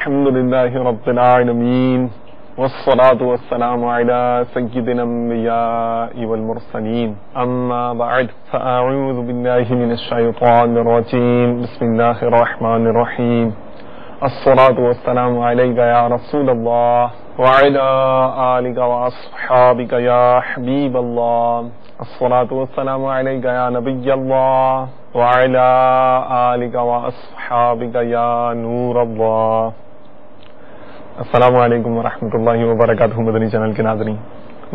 الحمدللہ رب العالمین والصلاة والسلام علی سیدنا الانبیاء والمرسلین اما بعد فاعوذ باللہ من الشیطان الرجیم بسم اللہ الرحمن الرحیم الصلاة والسلام علیک یا رسول اللہ وعلی آلک واصحابک یا حبیب اللہ الصلاة والسلام علیک یا نبی اللہ وعلی آلک واصحابک یا نور اللہ۔ السلام علیکم ورحمۃ اللہ وبرکاتہ۔ مدنی چینل کے ناظرین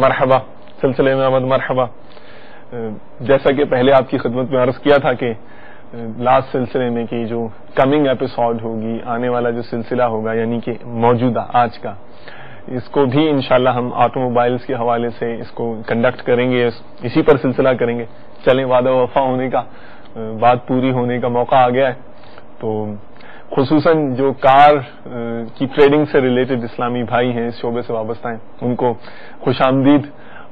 مرحبا، سلسلے میں آمد مرحبا۔ جیسا کہ پہلے آپ کی خدمت میں عرض کیا تھا کہ لاسٹ سلسلے میں کہ جو کمنگ ایپیسوڈ ہوگی، آنے والا جو سلسلہ ہوگا یعنی کہ موجودہ آج کا، اس کو بھی انشاءاللہ ہم آٹو موبائلز کے حوالے سے اس کو کنڈکٹ کریں گے، اسی پر سلسلہ کریں گے۔ چلیں، وعدہ وفا ہونے کا، بات پوری ہونے کا موقع آ گیا ہے، تو خصوصاً جو کار کی ٹریڈنگ سے ریلیٹڈ اسلامی بھائی ہیں، اس شعبے سے وابستہ ہیں، ان کو خوش آمدید،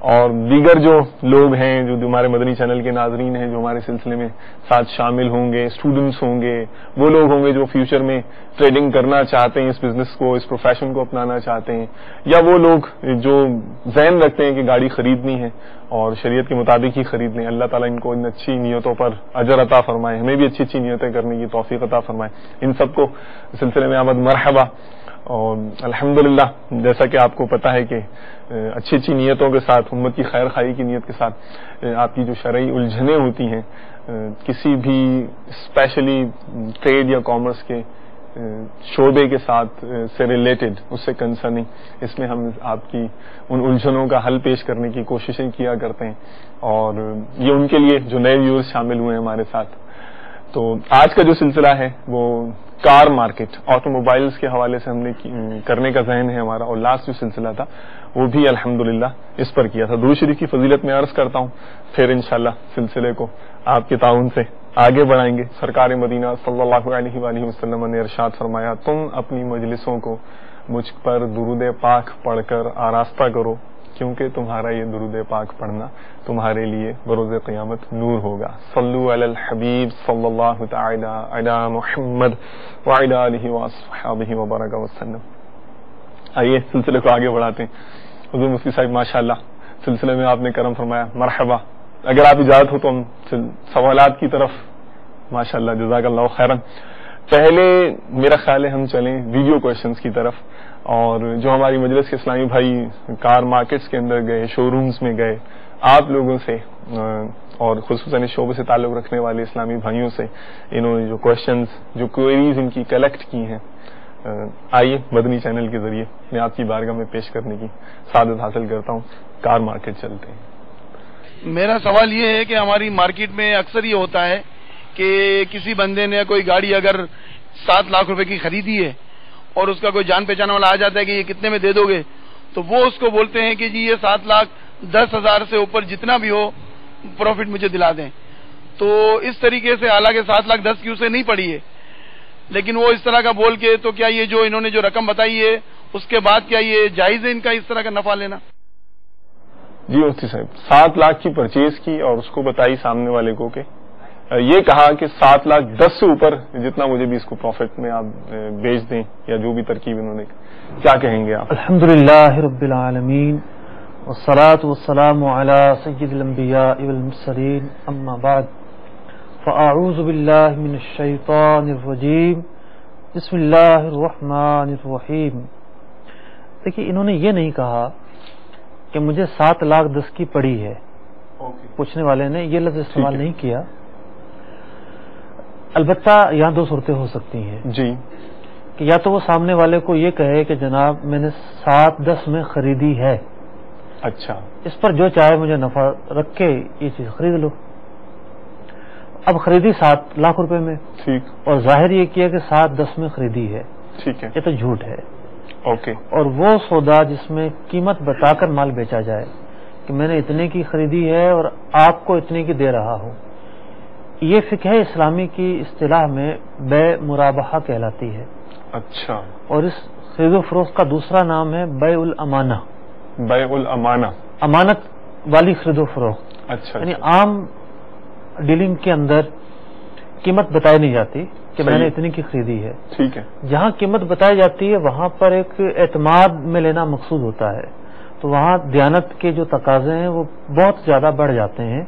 اور دیگر جو لوگ ہیں جو ہمارے مدنی چینل کے ناظرین ہیں جو ہمارے سلسلے میں ساتھ شامل ہوں گے، اسٹوڈنٹس ہوں گے، وہ لوگ ہوں گے جو فیوچر میں ٹریڈنگ کرنا چاہتے ہیں، اس بزنس کو، اس پروفیشن کو اپنانا چاہتے ہیں، یا وہ لوگ جو ذہن رکھتے ہیں کہ گاڑی خریدنی ہے اور شریعت کے مطابق ہی خریدنی ہے۔ اللہ تعالیٰ ان کو ان اچھی نیتوں پر اجر عطا فرمائے، ہمیں بھی اچھی اچھی نیتیں کرنے کی توفیق عطا فرمائے۔ ان سب کو سلسلے میں آمد مرحبا۔ اور الحمدللہ جیسا کہ آپ کو پتہ ہے کہ اچھی اچھی نیتوں کے ساتھ، امت کی خیر خواہی کی نیت کے ساتھ آپ کی جو شرعی الجھنیں ہوتی ہیں کسی بھی اسپیشلی ٹریڈ یا کامرس کے شعبے کے ساتھ سے ریلیٹڈ، اس سے کنسرننگ، اس میں ہم آپ کی ان الجھنوں کا حل پیش کرنے کی کوششیں کیا کرتے ہیں، اور یہ ان کے لیے جو نئے ویورز شامل ہوئے ہیں ہمارے ساتھ۔ تو آج کا جو سلسلہ ہے وہ کار مارکیٹ، آٹو موبائلز کے حوالے سے ہم نے کرنے کا ذہن ہے ہمارا، اور لاسٹ جو سلسلہ تھا وہ بھی الحمدللہ اس پر کیا تھا۔ درود شریف کی فضیلت میں عرض کرتا ہوں، پھر انشاءاللہ سلسلے کو آپ کے تعاون سے آگے بڑھائیں گے۔ سرکار مدینہ صلی اللہ علیہ وآلہ وسلم نے ارشاد فرمایا، تم اپنی مجلسوں کو مجھ پر درود پاک پڑھ کر آراستہ کرو، کیونکہ تمہارا یہ درود پاک پڑھنا تمہارے لیے بروز قیامت نور ہوگا۔ صلو علی الحبیب صلی اللہ تعالی علی محمد وعلی آلہ وصحبہ وبارک وسلم۔ آئیے سلسلے کو آگے بڑھاتے ہیں۔ حضور مفتی صاحب ماشاءاللہ سلسلے میں آپ نے کرم فرمایا، مرحبا۔ اگر آپ اجازت ہو تو ہم سوالات کی طرف، ماشاءاللہ جزاک اللہ خیرن۔ پہلے میرا خیال ہے ہم چلیں ویڈیو کویشچنز کی طرف، اور جو ہماری مجلس کے اسلامی بھائی کار مارکیٹس کے اندر گئے، شو رومز میں گئے، آپ لوگوں سے اور خصوصاً اس شعبے سے تعلق رکھنے والے اسلامی بھائیوں سے انہوں نے جو کویشچنز، جو کوئریز ان کی کلیکٹ کی ہیں، آئیے مدنی چینل کے ذریعے میں آپ کی بارگاہ میں پیش کرنے کی سعادت حاصل کرتا ہوں۔ کار مارکیٹ چلتے ہیں۔ میرا سوال یہ ہے کہ ہماری مارکیٹ میں اکثر یہ ہوتا ہے کہ کسی بندے نے کوئی گاڑی اگر 7 لاکھ روپے کی خریدی ہے اور اس کا کوئی جان پہچان والا آ جاتا ہے کہ یہ کتنے میں دے دو گے، تو وہ اس کو بولتے ہیں کہ جی یہ 7,10,000 سے اوپر جتنا بھی ہو پروفٹ مجھے دلا دیں۔ تو اس طریقے سے، حالانکہ 7,10,000 کی اسے نہیں پڑی ہے، لیکن وہ اس طرح کا بول کے، تو کیا یہ جو انہوں نے جو رقم بتائی ہے اس کے بعد کیا یہ جائز ہے ان کا اس طرح کا نفع لینا؟ جی مفتی صاحب، 7 لاکھ کی پرچیز کی اور اس کو بتائی سامنے والے کو کہ یہ کہا کہ 7,10,000 سے اوپر جتنا مجھے بھی اس کو پروفٹ میں آپ بیچ دیں، یا جو بھی ترکیب انہوں نے، کیا کہیں گے آپ؟ الحمدللہ رب العالمین والصلاة والسلام علی سید الانبیاء والمرسلین، اما بعد فاعوذ باللہ من الشیطان الرجیم، بسم اللہ الرحمن الرحیم۔ دیکھیے، انہوں نے یہ نہیں کہا کہ مجھے 7,10,000 کی پڑی ہے، پوچھنے والے نے یہ لفظ استعمال نہیں کیا۔ البتہ یہاں 2 صورتیں ہو سکتی ہیں جی، کہ یا تو وہ سامنے والے کو یہ کہے کہ جناب میں نے 7,10,000 میں خریدی ہے، اچھا، اس پر جو چاہے مجھے نفع رکھ کے یہ چیز خرید لو۔ اب خریدی 7 لاکھ روپے میں، ٹھیک، اور ظاہر یہ کیا کہ 7,10,000 میں خریدی ہے، ٹھیک ہے، یہ تو جھوٹ ہے۔ اوکے، اور وہ سودا جس میں قیمت بتا کر مال بیچا جائے کہ میں نے اتنے کی خریدی ہے اور آپ کو اتنے کی دے رہا ہوں، یہ فقہ اسلامی کی اصطلاح میں بے مرابحہ کہلاتی ہے۔ اچھا، اور اس خرید و فروخت کا دوسرا نام ہے بیع الامانہ، بیع الامانہ، امانت والی خرید و فروخت۔ اچھا، یعنی عام ڈیلنگ کے اندر قیمت بتائی نہیں جاتی، کہ میں نے اتنی کی خریدی ہے. ٹھیک ہے. جہاں قیمت بتائی جاتی ہے وہاں پر ایک اعتماد میں لینا مقصود ہوتا ہے، تو وہاں دیانت کے جو تقاضے ہیں وہ بہت زیادہ بڑھ جاتے ہیں،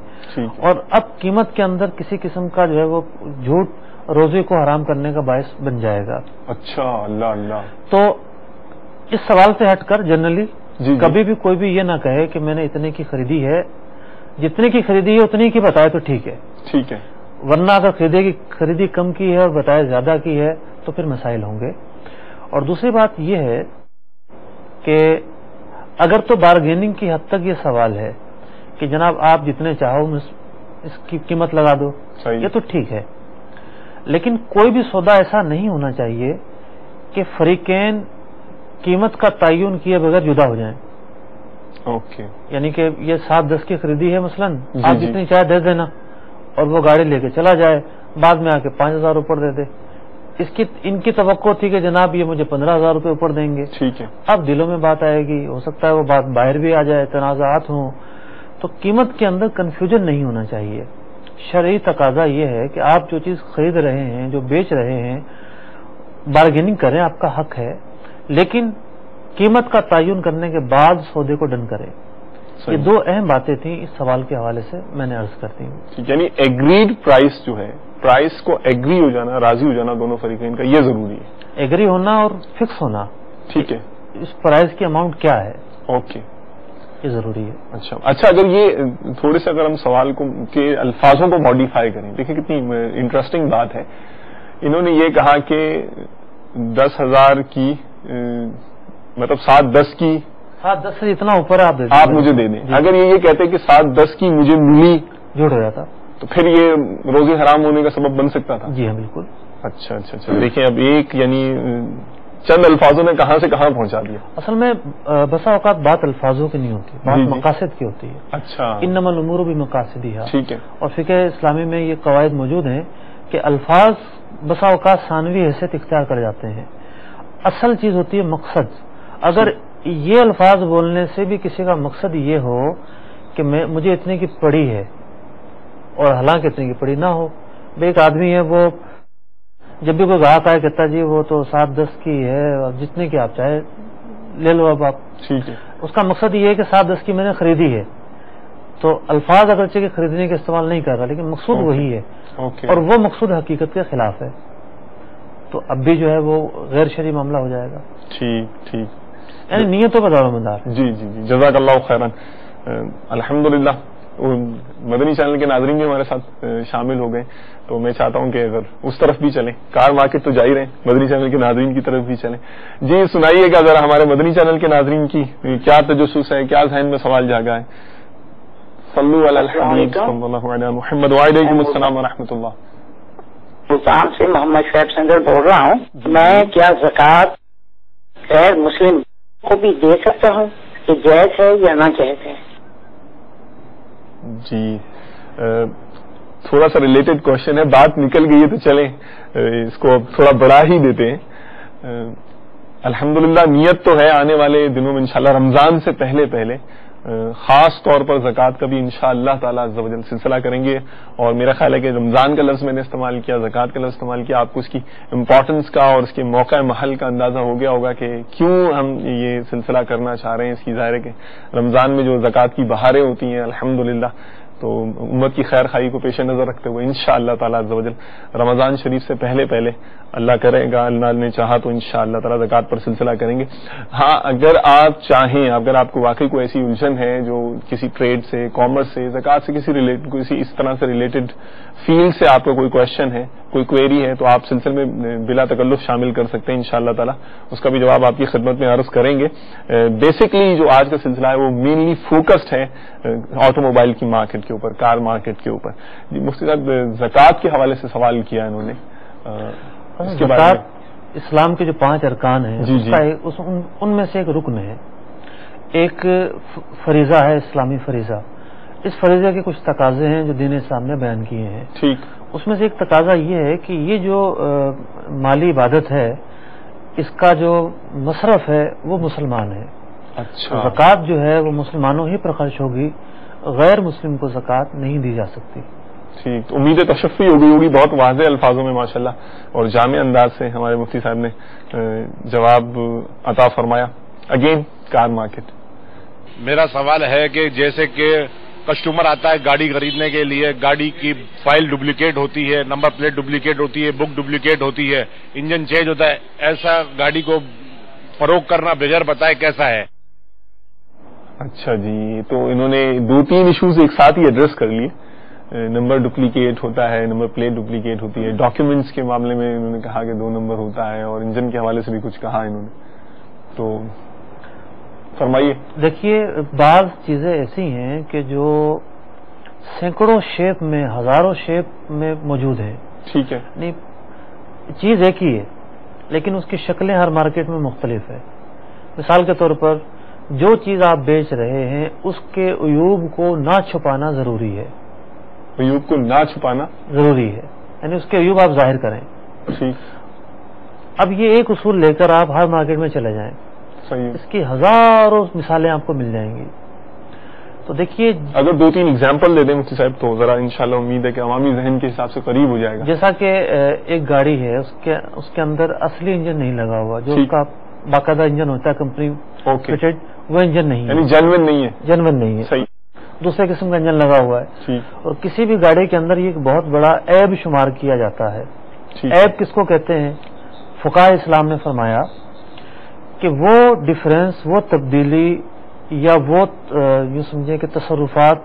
اور اب قیمت کے اندر کسی قسم کا جو ہے وہ جھوٹ روزے کو حرام کرنے کا باعث بن جائے گا. اچھا. اللہ اللہ. تو اس سوال سے ہٹ کر جنرلی کبھی بھی کوئی بھی یہ نہ کہے کہ میں نے اتنے کی خریدی ہے، جتنے کی خریدی ہے اتنی کی بتائے تو ٹھیک ہے. ٹھیک ہے. ورنہ اگر خریدی کم کی ہے اور بتائے زیادہ کی ہے تو پھر مسائل ہوں گے. اور دوسری بات یہ ہے کہ اگر تو بارگیننگ کی حد تک یہ سوال ہے کہ جناب آپ جتنے چاہو اس کی قیمت لگا دو، یہ تو ٹھیک ہے، لیکن کوئی بھی سودا ایسا نہیں ہونا چاہیے کہ فریقین قیمت کا تعین کیے بغیر جدا ہو جائیں. اوکے. یعنی کہ یہ 7-10 کی خریدی ہے مثلاً، آپ جتنی چاہے دے دینا اور وہ گاڑی لے کے چلا جائے، بعد میں آ کے 5,000 اوپر دے دے. ان کی توقع تھی کہ جناب یہ مجھے 15,000 روپے اوپر دیں گے. ٹھیک ہے. اب دلوں میں بات آئے گی، ہو سکتا ہے وہ بات باہر بھی آ جائے، تنازعات ہوں، تو قیمت کے اندر کنفیوژن نہیں ہونا چاہیے. شرعی تقاضا یہ ہے کہ آپ جو چیز خرید رہے ہیں، جو بیچ رہے ہیں، بارگیننگ کریں، آپ کا حق ہے، لیکن قیمت کا تعین کرنے کے بعد سودے کو ڈن کریں. یہ دو اہم باتیں تھیں اس سوال کے حوالے سے میں نے عرض کرتی ہوں. یعنی ایگریڈ پرائس جو ہے، پرائس کو ایگری ہو جانا، راضی ہو جانا دونوں فریقین کا، یہ ضروری ہے. ایگری ہونا اور فکس ہونا. ٹھیک ہے. اس پرائز کی اماؤنٹ کیا ہے. اوکے. یہ ضروری ہے. اچھا اگر یہ تھوڑے سے اگر ہم سوال کو کے الفاظوں کو ماڈیفائی کریں، دیکھیں کتنی انٹرسٹنگ بات ہے. انہوں نے یہ کہا کہ 10,000 کی مطلب 7-10 کی، 7-10 سے اتنا اوپر آپ مجھے دے دیں. اگر یہ کہتے کہ 7-10 کی مجھے ملی، جھوٹ ہو جاتا، تو پھر یہ روزے حرام ہونے کا سبب بن سکتا تھا. جی ہاں بالکل. اچھا. دیکھیں اب ایک یعنی چند الفاظوں نے کہاں سے کہاں پہنچا دیا. اصل میں بسا اوقات بات الفاظوں کی نہیں ہوتی، بات مقاصد کی ہوتی ہے. اچھا. انما الامور بمقاصدها. ٹھیک ہے. اور فقہ اسلامی میں یہ قواعد موجود ہیں کہ الفاظ بسا اوقات ثانوی حیثیت اختیار کر جاتے ہیں. اصل چیز ہوتی ہے مقصد. اگر یہ الفاظ بولنے سے بھی کسی کا مقصد یہ ہو کہ مجھے اتنے کی پڑی ہے اور حالانکہ اتنے کی پڑی نہ ہو. ایک آدمی ہے وہ جب بھی کوئی گاہک آئے کہتا جی وہ تو 7-10 کی ہے اور جتنے کی آپ چاہے لے لو اب آپ. ٹھیک ہے. اس کا مقصد یہ ہے کہ 7-10 کی میں نے خریدی ہے. تو الفاظ اگرچہ کہ خریدنے کا استعمال نہیں کر رہا لیکن مقصود وہی ہے، اور وہ مقصود حقیقت کے خلاف ہے، تو اب بھی جو ہے وہ غیر شرعی معاملہ ہو جائے گا. ٹھیک. یعنی نیتوں پر دار مدار. جی. جزاک اللہ خیرن. الحمدللہ مدنی چینل کے ناظرین بھی ہمارے ساتھ شامل ہو گئے، تو میں چاہتا ہوں کہ اگر اس طرف بھی چلیں، کار مارکیٹ تو جا ہی رہے ہیں، مدنی چینل کے ناظرین کی طرف بھی چلیں. جی سنائیے گا ذرا ہمارے مدنی چینل کے ناظرین کی کیا تجسس ہے، کیا ذہن میں سوال جاگا ہے. صلو علی الحبیب صلی اللہ علیہ محمد وعلیکم السلام ورحمۃ اللہ. ملتان سے محمد شعیب سنگر بول رہا ہوں. میں کیا زکوٰۃ غیر مسلم کو بھی دے سکتا ہوں، کہ جائز ہے یا نہ جائز ہے؟ جی تھوڑا سا ریلیٹڈ کوشچن ہے، بات نکل گئی ہے تو چلیں اس کو اب تھوڑا بڑھا ہی دیتے ہیں. الحمدللہ نیت تو ہے آنے والے دنوں میں انشاءاللہ رمضان سے پہلے خاص طور پر زکوٰۃ کا بھی انشاءاللہ تعالی عز و جل سلسلہ کریں گے. اور میرا خیال ہے کہ رمضان کا لفظ میں نے استعمال کیا، زکوٰۃ کا لفظ استعمال کیا، آپ کو اس کی امپورٹنس کا اور اس کے موقع محل کا اندازہ ہو گیا ہوگا کہ کیوں ہم یہ سلسلہ کرنا چاہ رہے ہیں. اس کی ظاہر ہے کہ رمضان میں جو زکوٰۃ کی بہاریں ہوتی ہیں الحمدللہ، تو امت کی خیر خواہی کو پیش نظر رکھتے ہوئے انشاءاللہ تعالی عز و جل رمضان شریف سے پہلے اللہ کرے گا، اللہ نے چاہا تو انشاءاللہ تعالی زکوٰۃ پر سلسلہ کریں گے. ہاں اگر آپ چاہیں، اگر آپ کو واقعی کوئی ایسی الجھن ہے جو کسی ٹریڈ سے، کامرس سے، زکوٰۃ سے کسی اس طرح سے ریلیٹڈ فیلڈ سے آپ کا کوئی کوشچن ہے، کوئی کوئری ہے، تو آپ سلسلے میں بلا تکلف شامل کر سکتے ہیں انشاءاللہ تعالی. اس کا بھی جواب آپ کی خدمت میں عرض کریں گے. بیسکلی جو آج کا سلسلہ ہے وہ مینلی فوکسڈ ہے آٹو موبائل کی مارکیٹ کے اوپر، کار مارکیٹ کے اوپر. جی مفتی صاحب زکوٰۃ کے حوالے سے سوال کیا انہوں نے. زکوٰۃ اسلام کے جو 5 ارکان ہیں ان میں سے ایک رکن ہے، ایک فریضہ ہے، اسلامی فریضہ. اس فریضہ کے کچھ تقاضے ہیں جو دین اسلام نے بیان کیے ہیں. ٹھیک. اس میں سے ایک تقاضا یہ ہے کہ یہ جو مالی عبادت ہے اس کا جو مصرف ہے وہ مسلمان ہے. اچھا. زکوٰۃ جو ہے وہ مسلمانوں ہی پر خرچ ہوگی، غیر مسلم کو زکوٰۃ نہیں دی جا سکتی. ٹھیک, امید تشفی ہو گئی ہوگی بہت واضح الفاظوں میں ماشاءاللہ اور جامع انداز سے ہمارے مفتی صاحب نے جواب عطا فرمایا. اگین کار مارکیٹ, میرا سوال ہے کہ جیسے کہ کسٹمر آتا ہے گاڑی خریدنے کے لیے, گاڑی کی فائل ڈپلیکیٹ ہوتی ہے, نمبر پلیٹ ڈپلیکیٹ ہوتی ہے, بک ڈپلیکیٹ ہوتی ہے, انجن چینج ہوتا ہے, ایسا گاڑی کو فروخت کرنا بغیر بتائے کیسا ہے؟ اچھا جی, تو انہوں نے 2-3 ایشوز ایک ساتھ ہی ایڈریس کر لیے. نمبر ڈپلیکیٹ ہوتا ہے, نمبر پلیٹ ڈپلیکیٹ ہوتی ہے, ڈاکیومنٹس کے معاملے میں انہوں نے کہا کہ 2 نمبر ہوتا ہے, اور انجن کے حوالے سے بھی کچھ کہا انہوں نے, تو فرمائیے. دیکھیے بعض چیزیں ایسی ہیں کہ جو سینکڑوں شیپ میں, ہزاروں شیپ میں موجود ہیں. ٹھیک ہے, نہیں, چیز ایک ہی ہے لیکن اس کی شکلیں ہر مارکیٹ میں مختلف ہے. مثال کے طور پر جو چیز آپ بیچ رہے ہیں اس کے عیوب کو نہ چھپانا ضروری ہے. عیوب کو نہ چھپانا ضروری ہے, یعنی اس کے عیوب آپ ظاہر کریں. ٹھیک. اب یہ ایک اصول لے کر آپ ہر مارکیٹ میں چلے جائیں, صحیح, اس کی ہزاروں مثالیں آپ کو مل جائیں گی. تو دیکھیے اگر 2-3 ایگزامپل دے دیں مفتی صاحب تو ذرا انشاءاللہ امید ہے کہ عوامی ذہن کے حساب سے قریب ہو جائے گا. جیسا کہ ایک گاڑی ہے, اس کے اندر اصلی انجن نہیں لگا ہوا, جو اس کا باقاعدہ انجن ہوتا ہے کمپنی فٹڈ, وہ انجن نہیں ہے, یعنی جینوین نہیں ہے. جینوین نہیں ہے, صحیح, دوسرے قسم کا انجن لگا ہوا ہے. اور کسی بھی گاڑی کے اندر یہ ایک بہت بڑا عیب شمار کیا جاتا ہے. عیب کس کو کہتے ہیں؟ فقہائے اسلام نے فرمایا کہ وہ ڈفرینس, وہ تبدیلی, یا وہ یوں سمجھیں کہ تصرفات,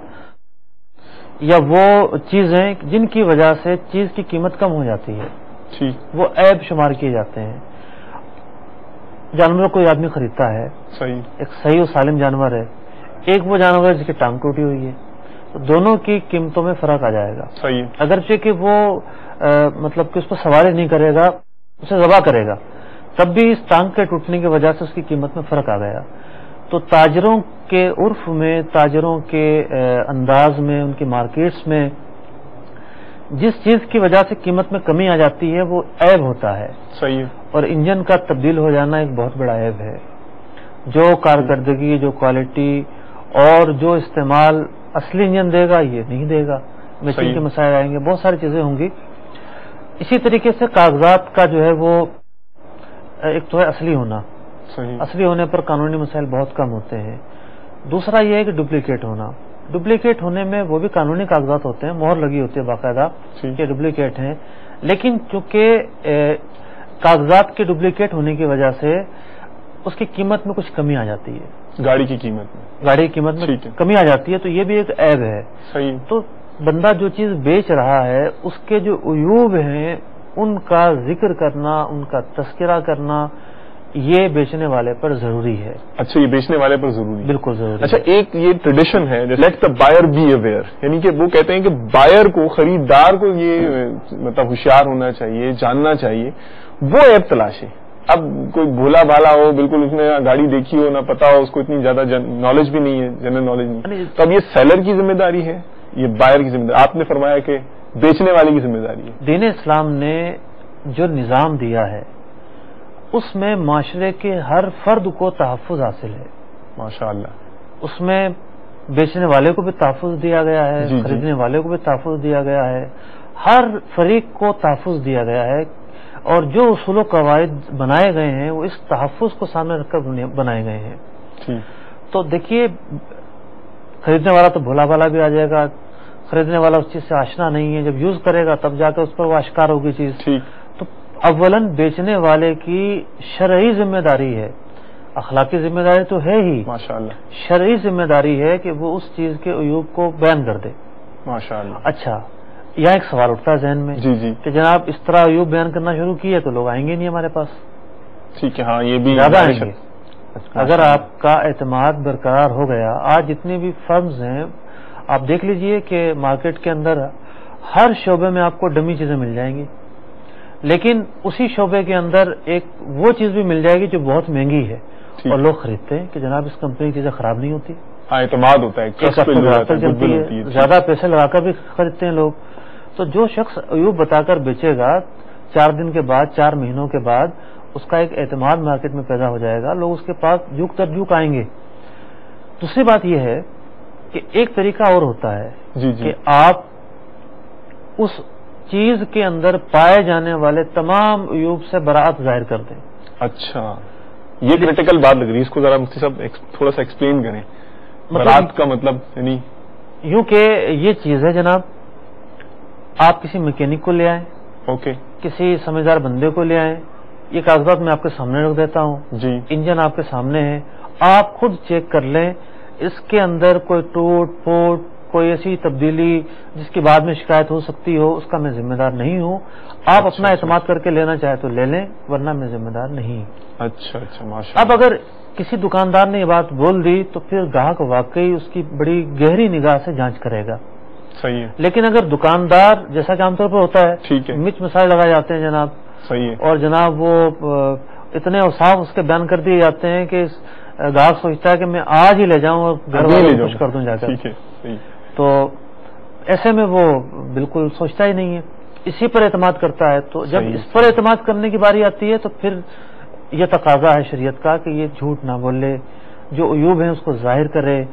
یا وہ چیزیں جن کی وجہ سے چیز کی قیمت کم ہو جاتی ہے, وہ عیب شمار کیے جاتے ہیں. جانوروں کوئی آدمی خریدتا ہے, صحیح, ایک صحیح و سالم جانور ہے, ایک وہ جانور ہے جس کی ٹانگ ٹوٹی ہوئی ہے, تو دونوں کی قیمتوں میں فرق آ جائے گا. صحیح, اگرچہ کہ وہ مطلب کہ اس پر سواری نہیں کرے گا, اسے ذبح کرے گا, تب بھی اس ٹانگ کے ٹوٹنے کی وجہ سے اس کی قیمت میں فرق آ گیا. تو تاجروں کے عرف میں, تاجروں کے انداز میں, ان کی مارکیٹس میں جس چیز کی وجہ سے قیمت میں کمی آ جاتی ہے وہ عیب ہوتا ہے. صحیح, اور انجن کا تبدیل ہو جانا ایک بہت بڑا عیب ہے. جو کارکردگی, جو کوالٹی اور جو استعمال اصلی انجن دے گا یہ نہیں دے گا. مشین کے مسائل آئیں گے, بہت ساری چیزیں ہوں گی. اسی طریقے سے کاغذات کا جو ہے وہ ایک تو ہے اصلی ہونا, اصلی ہونے پر قانونی مسائل بہت کم ہوتے ہیں. دوسرا یہ ہے کہ ڈپلیکیٹ ہونا. ڈپلیکیٹ ہونے میں وہ بھی قانونی کاغذات ہوتے ہیں, مہر لگی ہوتی ہے باقاعدہ کہ ڈپلیکیٹ ہیں, لیکن چونکہ کاغذات کے ڈپلیکیٹ ہونے کی وجہ سے اس کی قیمت میں کچھ کمی آ جاتی ہے, گاڑی کی قیمت میں کمی آ جاتی ہے, تو یہ بھی ایک عیب ہے. صحیح. تو بندہ جو چیز بیچ رہا ہے اس کے جو عیوب ہیں ان کا ذکر کرنا, ان کا تذکرہ کرنا, یہ بیچنے والے پر ضروری ہے. اچھا, یہ بیچنے والے پر ضروری, بالکل ضروری. اچھا, ایک یہ ٹریڈیشن ہے let the buyer be aware, یعنی کہ وہ کہتے ہیں کہ بائر کو, خریدار کو یہ مطلب ہوشیار ہونا چاہیے, جاننا چاہیے وہ ایپ تلاشے. اب کوئی بھولا بھالا ہو, بالکل اس نے گاڑی دیکھی ہو, نہ پتا ہو, اس کو اتنی زیادہ نالج بھی نہیں ہے, جنرل نالج نہیں, تو اب یہ سیلر کی ذمہ داری ہے, یہ بائر کی ذمہ داری؟ آپ نے فرمایا کہ بیچنے والے کی ذمہ داری ہے. دین اسلام نے جو نظام دیا ہے اس میں معاشرے کے ہر فرد کو تحفظ حاصل ہے. ماشاءاللہ. اس میں بیچنے والے کو بھی تحفظ دیا گیا ہے, خریدنے والے کو بھی تحفظ دیا گیا ہے, ہر فریق کو تحفظ دیا گیا ہے. اور جو اصول و قواعد بنائے گئے ہیں وہ اس تحفظ کو سامنے رکھ کر بنائے گئے ہیں. تو دیکھیے, خریدنے والا تو بھولا بھالا بھی آ جائے گا, خریدنے والا اس چیز سے آشنا نہیں ہے, جب یوز کرے گا تب جا کر اس پر وہ اشکار ہوگی چیز. تو اولاً بیچنے والے کی شرعی ذمہ داری ہے, اخلاقی ذمہ داری تو ہے ہی, ماشاءاللہ, شرعی ذمہ داری ہے کہ وہ اس چیز کے عیوب کو بیان کر دے. ماشاءاللہ. اچھا, یہاں ایک سوال اٹھتا ہے ذہن میں کہ جناب اس طرح عیوب بیان کرنا شروع کیے تو لوگ آئیں گے نہیں ہمارے پاس. ٹھیک ہے, ہاں, یہ بھی زیادہ آئیں گے. اگر آپ کا اعتماد برقرار ہو گیا, آج جتنے بھی فرمز ہیں آپ دیکھ لیجئے کہ مارکیٹ کے اندر ہر شعبے میں آپ کو ڈمی چیزیں مل جائیں گی, لیکن اسی شعبے کے اندر ایک وہ چیز بھی مل جائے گی جو بہت مہنگی ہے اور لوگ خریدتے ہیں کہ جناب اس کمپنی کی چیزیں خراب نہیں ہوتی. اعتماد ہوتا ہے, زیادہ پیسے لگا کر بھی خریدتے ہیں لوگ. تو جو شخص عیوب بتا کر بیچے گا 4 دن کے بعد, 4 مہینوں کے بعد اس کا ایک اعتماد مارکیٹ میں پیدا ہو جائے گا, لوگ اس کے پاس جھک تر جھک آئیں گے. دوسری بات یہ ہے کہ ایک طریقہ اور ہوتا ہے کہ آپ اس چیز کے اندر پائے جانے والے تمام عیوب سے براعت ظاہر کر دیں. اچھا، یہ کریٹیکل بات لگ رہی ہے، اس کو ذرا مفتی صاحب تھوڑا سا ایکسپلین کریں. برات کا مطلب یعنی یوں کہ یہ چیز ہے جناب، آپ کسی میکینک کو لے آئیں، اوکے، کسی سمجھدار بندے کو لے آئیں، یہ کاغذات میں آپ کے سامنے رکھ دیتا ہوں، جی، انجن آپ کے سامنے ہے، آپ خود چیک کر لیں اس کے اندر کوئی ٹوٹ پھوٹ، کوئی ایسی تبدیلی جس کی بعد میں شکایت ہو سکتی ہو، اس کا میں ذمہ دار نہیں ہوں. آپ اپنا اعتماد کر کے لینا چاہے تو لے لیں، ورنہ میں ذمہ دار نہیں. اچھا اچھا، ماشاء اب اگر کسی دکاندار نے یہ بات بول دی تو پھر گاہک واقعی اس کی بڑی گہری نگاہ سے جانچ کرے گا. صحیح ہے. لیکن اگر دکاندار جیسا کہ عام طور پر ہوتا ہے، ٹھیک ہے، مرچ مسائل لگائے جاتے ہیں جناب، صحیح ہے، اور جناب وہ اتنے اوصاف اس کے بیان کر دیے جاتے ہیں کہ گاہک سوچتا ہے کہ میں آج ہی لے جاؤں اور گھر والوں کو خوش کر دوں جا کر. ٹھیک ہے، صحیح. تو ایسے میں وہ بالکل سوچتا ہی نہیں ہے، اسی پر اعتماد کرتا ہے. تو جب اس پر اعتماد کرنے کی باری آتی ہے تو پھر یہ تقاضا ہے شریعت کا کہ یہ جھوٹ نہ بولے، جو عیوب ہیں اس کو ظاہر کرے.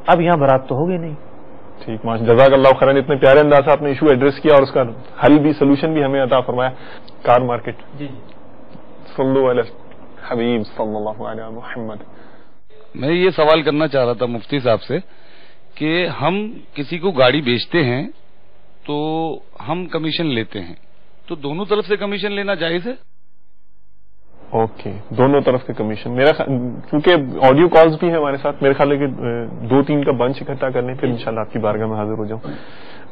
اب یہاں برات تو ہوگی نہیں. ٹھیک، جزاک اللہ خیرن. اتنے پیارے انداز سے آپ نے ایشو ایڈریس کیا اور اس کا حل بھی، سولوشن بھی ہمیں عطا فرمایا. کار مارکیٹ، جی صلو علی حبیب صلی اللہ علیہ محمد. میں یہ سوال کرنا چاہ رہا تھا مفتی صاحب سے کہ ہم کسی کو گاڑی بیچتے ہیں تو ہم کمیشن لیتے ہیں، تو دونوں طرف سے کمیشن لینا جائز ہے؟ اوکے، دونوں طرف کے کمیشن. میرا کیونکہ آڈیو کالز بھی ہیں ہمارے ساتھ، میرے خیال ہے کہ 2-3 کا بنچ اکٹھا کر لیں، پھر انشاءاللہ آپ کی بارگاہ میں حاضر ہو جاؤں.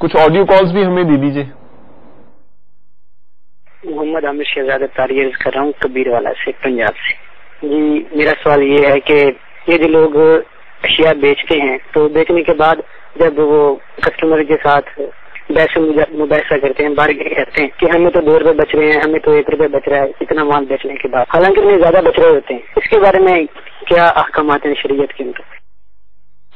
کچھ آڈیو کالز بھی ہمیں دے دیجیے. محمد عامر شہزاد تاریخ کر رہا ہوں کبیر والا سے، پنجاب سے. جی، میرا سوال یہ ہے کہ یہ جو لوگ اشیاء بیچتے ہیں تو بیچنے کے بعد جب وہ کسٹمر کے ساتھ بحث مباحثہ کرتے ہیں، بارگیننگ کرتے ہیں کہ ہمیں تو 2 روپے بچ رہے ہیں، ہمیں تو 1 روپے بچ رہا ہے اتنا مال بیچنے کے بعد، حالانکہ انہیں زیادہ بچ رہے ہوتے ہیں، اس کے بارے میں کیا احکامات ہیں شریعت کے اندر؟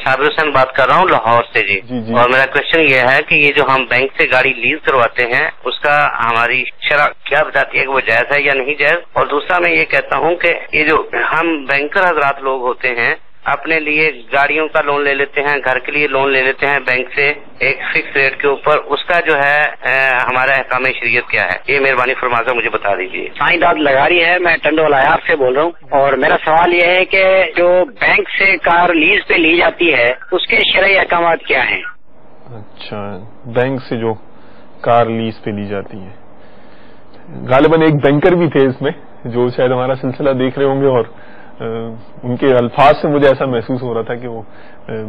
چھابر حسین بات کر رہا ہوں لاہور سے. جی، اور میرا کوشچن یہ ہے کہ یہ جو ہم بینک سے گاڑی لیز کرواتے ہیں اس کا ہماری شرع کیا بتاتی ہے کہ وہ جائز ہے یا نہیں جائز؟ اور دوسرا میں یہ کہتا ہوں کہ یہ جو ہم بینکر حضرات لوگ ہوتے ہیں اپنے لیے گاڑیوں کا لون لے لیتے ہیں، گھر کے لیے لون لے لیتے ہیں بینک سے ایک فکس ریٹ کے اوپر، اس کا جو ہے ہمارا احکام شریعت کیا ہے؟ یہ مہربانی فرما کر مجھے بتا دیجیے. سائیں داد لگاری ہے، میں ٹنڈو الایاب سے بول رہا ہوں، اور میرا سوال یہ ہے کہ جو بینک سے کار لیز پہ لی جاتی ہے اس کے شرعی احکامات کیا ہیں؟ اچھا، بینک سے جو کار لیز پہ لی جاتی ہے، غالباً ایک بینکر بھی تھے اس میں جو شاید ہمارا سلسلہ دیکھ رہے ہوں گے، اور ان کے الفاظ سے مجھے ایسا محسوس ہو رہا تھا کہ وہ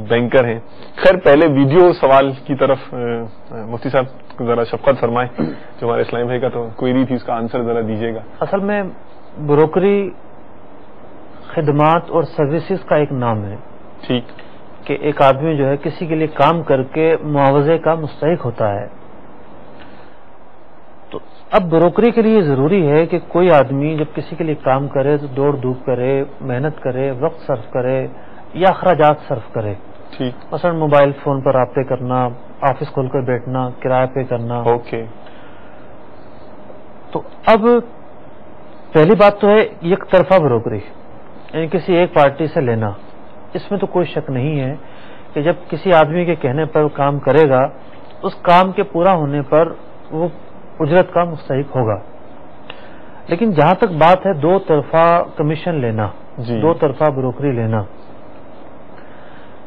بینکر ہیں. خیر، پہلے ویڈیو سوال کی طرف مفتی صاحب ذرا شفقت فرمائیں، جو ہمارے اسلام بھائی کا تو کوئری تھی، اس کا آنسر ذرا دیجیے گا. اصل میں بروکری خدمات اور سروسز کا ایک نام ہے. ٹھیک، کہ ایک آدمی جو ہے کسی کے لیے کام کر کے معاوضے کا مستحق ہوتا ہے. تو اب بروکری کے لیے ضروری ہے کہ کوئی آدمی جب کسی کے لیے کام کرے تو دوڑ دھوپ کرے، محنت کرے، وقت صرف کرے یا اخراجات صرف کرے. ٹھیک، مثلا موبائل فون پر رابطے کرنا، آفس کھول کر بیٹھنا، کرایہ پے کرنا. اوکے. تو اب پہلی بات تو ہے یک طرفہ بروکری، یعنی کسی ایک پارٹی سے لینا. اس میں تو کوئی شک نہیں ہے کہ جب کسی آدمی کے کہنے پر کام کرے گا، اس کام کے پورا ہونے پر وہ اجرت کا مستحق ہوگا. لیکن جہاں تک بات ہے 2 طرفہ کمیشن لینا، 2 طرفہ بروکری لینا،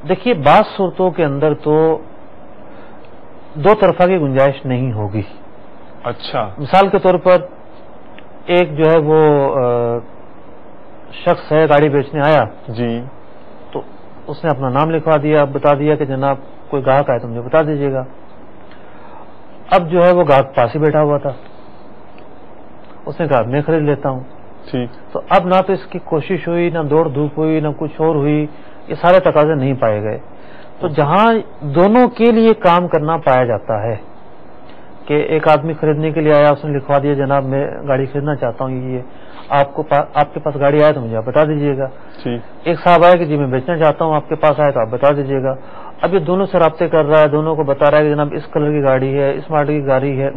دیکھیے بعض صورتوں کے اندر تو 2 طرفہ کی گنجائش نہیں ہوگی. اچھا، مثال کے طور پر ایک جو ہے وہ شخص ہے، گاڑی بیچنے آیا، جی، تو اس نے اپنا نام لکھوا دیا، بتا دیا کہ جناب کوئی گاہک آئے تو مجھے بتا دیجیے گا. اب جو ہے وہ گاہک پاس ہی بیٹھا ہوا تھا، اس نے کہا میں خرید لیتا ہوں. ٹھیک، تو اب نہ تو اس کی کوشش ہوئی، نہ دوڑ دھوپ ہوئی، نہ کچھ اور ہوئی، یہ سارے تقاضے نہیں پائے گئے. تو جہاں دونوں کے لیے کام کرنا پایا جاتا ہے کہ ایک آدمی خریدنے کے لیے آیا، اس نے لکھوا دیا جناب میں گاڑی خریدنا چاہتا ہوں، یہ آپ کے پاس گاڑی آئے تو مجھے آپ بتا دیجیے گا. ایک صاحب آئے کہ جی میں بیچنا چاہتا ہوں، آپ کے پاس آئے تو آپ بتا دیجیے گا. اب یہ دونوں سے رابطے کر رہا ہے، دونوں کو بتا رہا ہے کہ جناب اس کلر کی گاڑی ہے، اس ماڈل کی